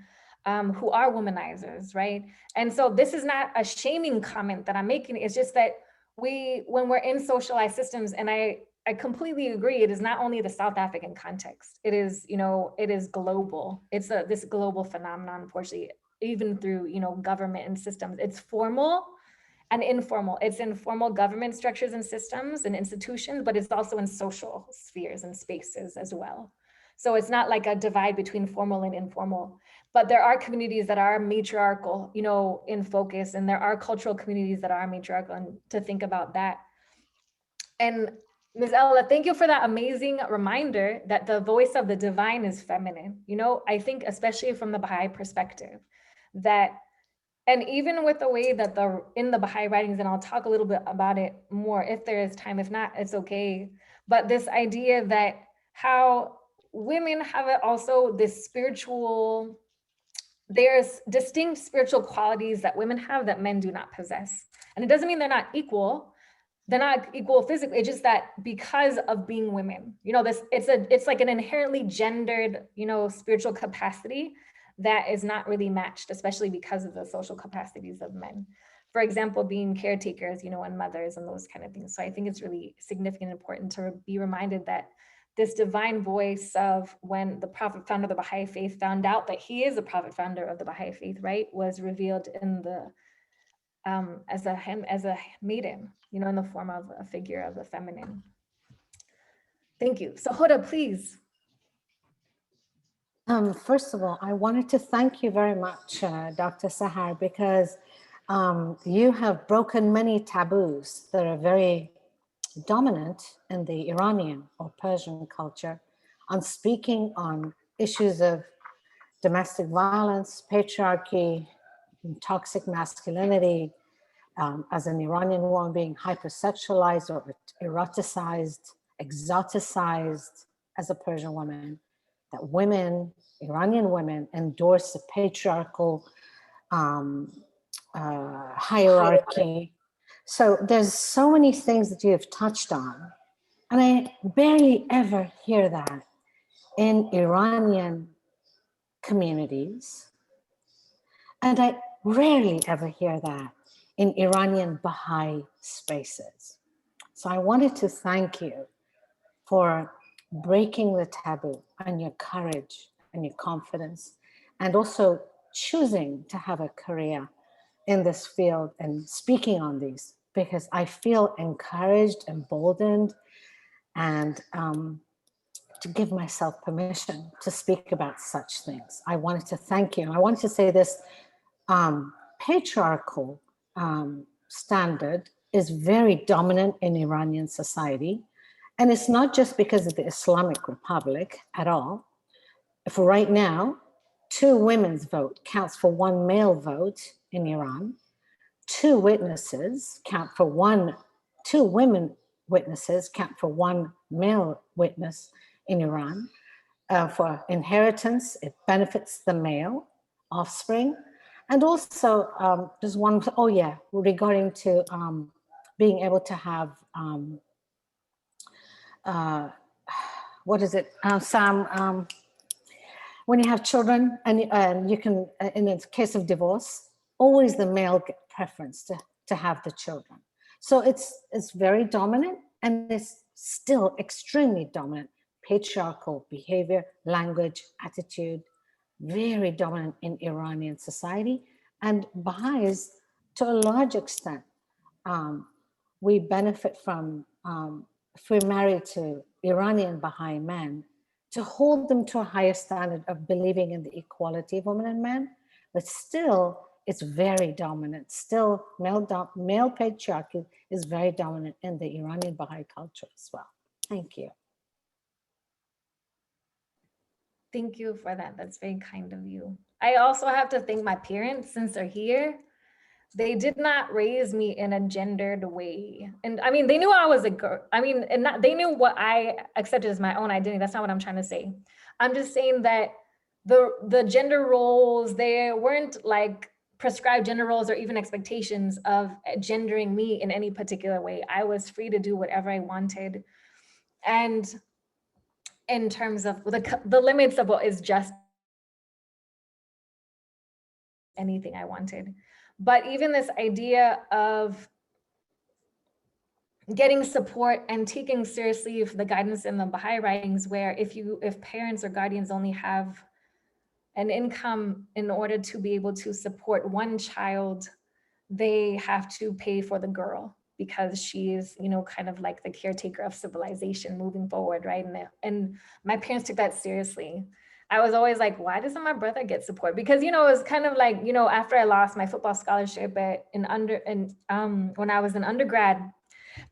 who are womanizers, right? And so this is not a shaming comment that I'm making. It's just that when we're in socialized systems, and I completely agree, it is not only the South African context. It is, it is global. It's this global phenomenon, unfortunately, even through, government and systems. It's formal and informal. It's in formal government structures and systems and institutions, but it's also in social spheres and spaces as well. So it's not like a divide between formal and informal, but there are communities that are matriarchal, in focus, and there are cultural communities that are matriarchal, and to think about that. And Ms. Ella, thank you for that amazing reminder that the voice of the divine is feminine. I think especially from the Baha'i perspective, that, and even with the way that in the Baha'i writings, and I'll talk a little bit about it more if there is time, if not, it's okay. But this idea that how women have also this spiritual, there's distinct spiritual qualities that women have that men do not possess. And it doesn't mean they're not equal. They're not equal physically. It's just that because of being women, it's like an inherently gendered, spiritual capacity that is not really matched, especially because of the social capacities of men. For example, being caretakers, and mothers and those kind of things. So I think it's really significant and important to be reminded that this divine voice of when the prophet founder of the Baha'i faith found out that he is the prophet founder of the Baha'i faith, right, was revealed in the as a maiden, in the form of a figure of the feminine. Thank you. So Hoda, please. First of all, I wanted to thank you very much, Dr. Sahar, because you have broken many taboos that are very dominant in the Iranian or Persian culture on speaking on issues of domestic violence, patriarchy, toxic masculinity, as an Iranian woman being hypersexualized or eroticized, exoticized as a Persian woman, that women, Iranian women, endorse the patriarchal hierarchy. So there's so many things that you have touched on, and I barely ever hear that in Iranian communities, and I rarely ever hear that in Iranian Baha'i spaces. So I wanted to thank you for breaking the taboo and your courage and your confidence, and also choosing to have a career in this field and speaking on these, because I feel encouraged, emboldened, and to give myself permission to speak about such things. I wanted to thank you. I wanted to say this patriarchal standard is very dominant in Iranian society. And it's not just because of the Islamic Republic at all. For right now, 2 women's vote counts for 1 male vote in Iran. 2 witnesses count for 2 women witnesses count for 1 male witness in Iran. For inheritance, it benefits the male offspring. And also, there's one, regarding to being able to have, what is it, Sam? When you have children and you can, in the case of divorce, always the male get preference to have the children. So it's very dominant, and it's still extremely dominant. Patriarchal behavior, language, attitude, very dominant in Iranian society. And Baha'is, to a large extent, we benefit from, if we're married to Iranian Baha'i men, to hold them to a higher standard of believing in the equality of women and men, but still it's very dominant. Still male patriarchy is very dominant in the Iranian Baha'i culture as well. Thank you. Thank you for that. That's very kind of you. I also have to thank my parents, since they're here. They did not raise me in a gendered way. And I mean, they knew I was a girl. I mean, they knew what I accepted as my own identity. That's not what I'm trying to say. I'm just saying that the gender roles, they weren't like prescribed gender roles or even expectations of gendering me in any particular way. I was free to do whatever I wanted. And in terms of the limits of what is just anything I wanted. But even this idea of getting support and taking seriously the guidance in the Baha'i writings, where if parents or guardians only have an income in order to be able to support 1 child, they have to pay for the girl because she is, kind of like the caretaker of civilization moving forward, right? And my parents took that seriously. I was always like, why doesn't my brother get support? Because, it was kind of like, after I lost my football scholarship when I was in undergrad,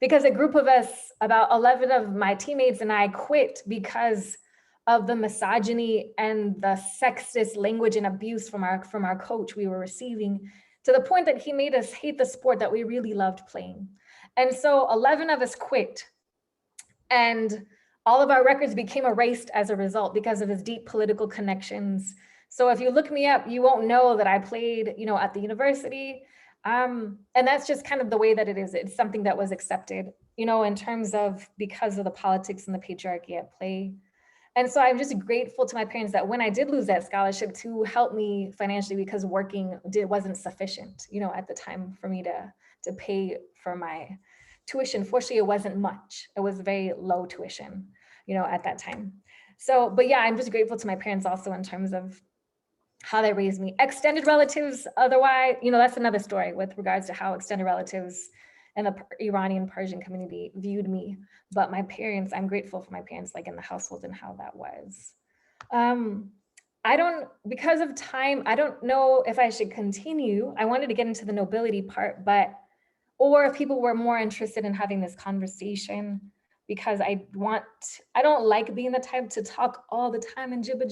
because a group of us, about 11 of my teammates and I, quit because of the misogyny and the sexist language and abuse from our coach we were receiving, to the point that he made us hate the sport that we really loved playing. And so 11 of us quit, and all of our records became erased as a result because of his deep political connections. So if you look me up, you won't know that I played, at the university. And that's just kind of the way that it is. It's something that was accepted, in terms of, because of the politics and the patriarchy at play. And so I'm just grateful to my parents that when I did lose that scholarship, to help me financially, because working wasn't sufficient, at the time for me to pay for my tuition. Fortunately, it wasn't much. It was very low tuition, at that time. So, but yeah, I'm just grateful to my parents also in terms of how they raised me. Extended relatives, otherwise, that's another story with regards to how extended relatives and the Iranian Persian community viewed me. But my parents, I'm grateful for my parents, like in the household and how that was. Because of time, I don't know if I should continue. I wanted to get into the nobility part, or if people were more interested in having this conversation, because I don't like being the type to talk all the time in gibber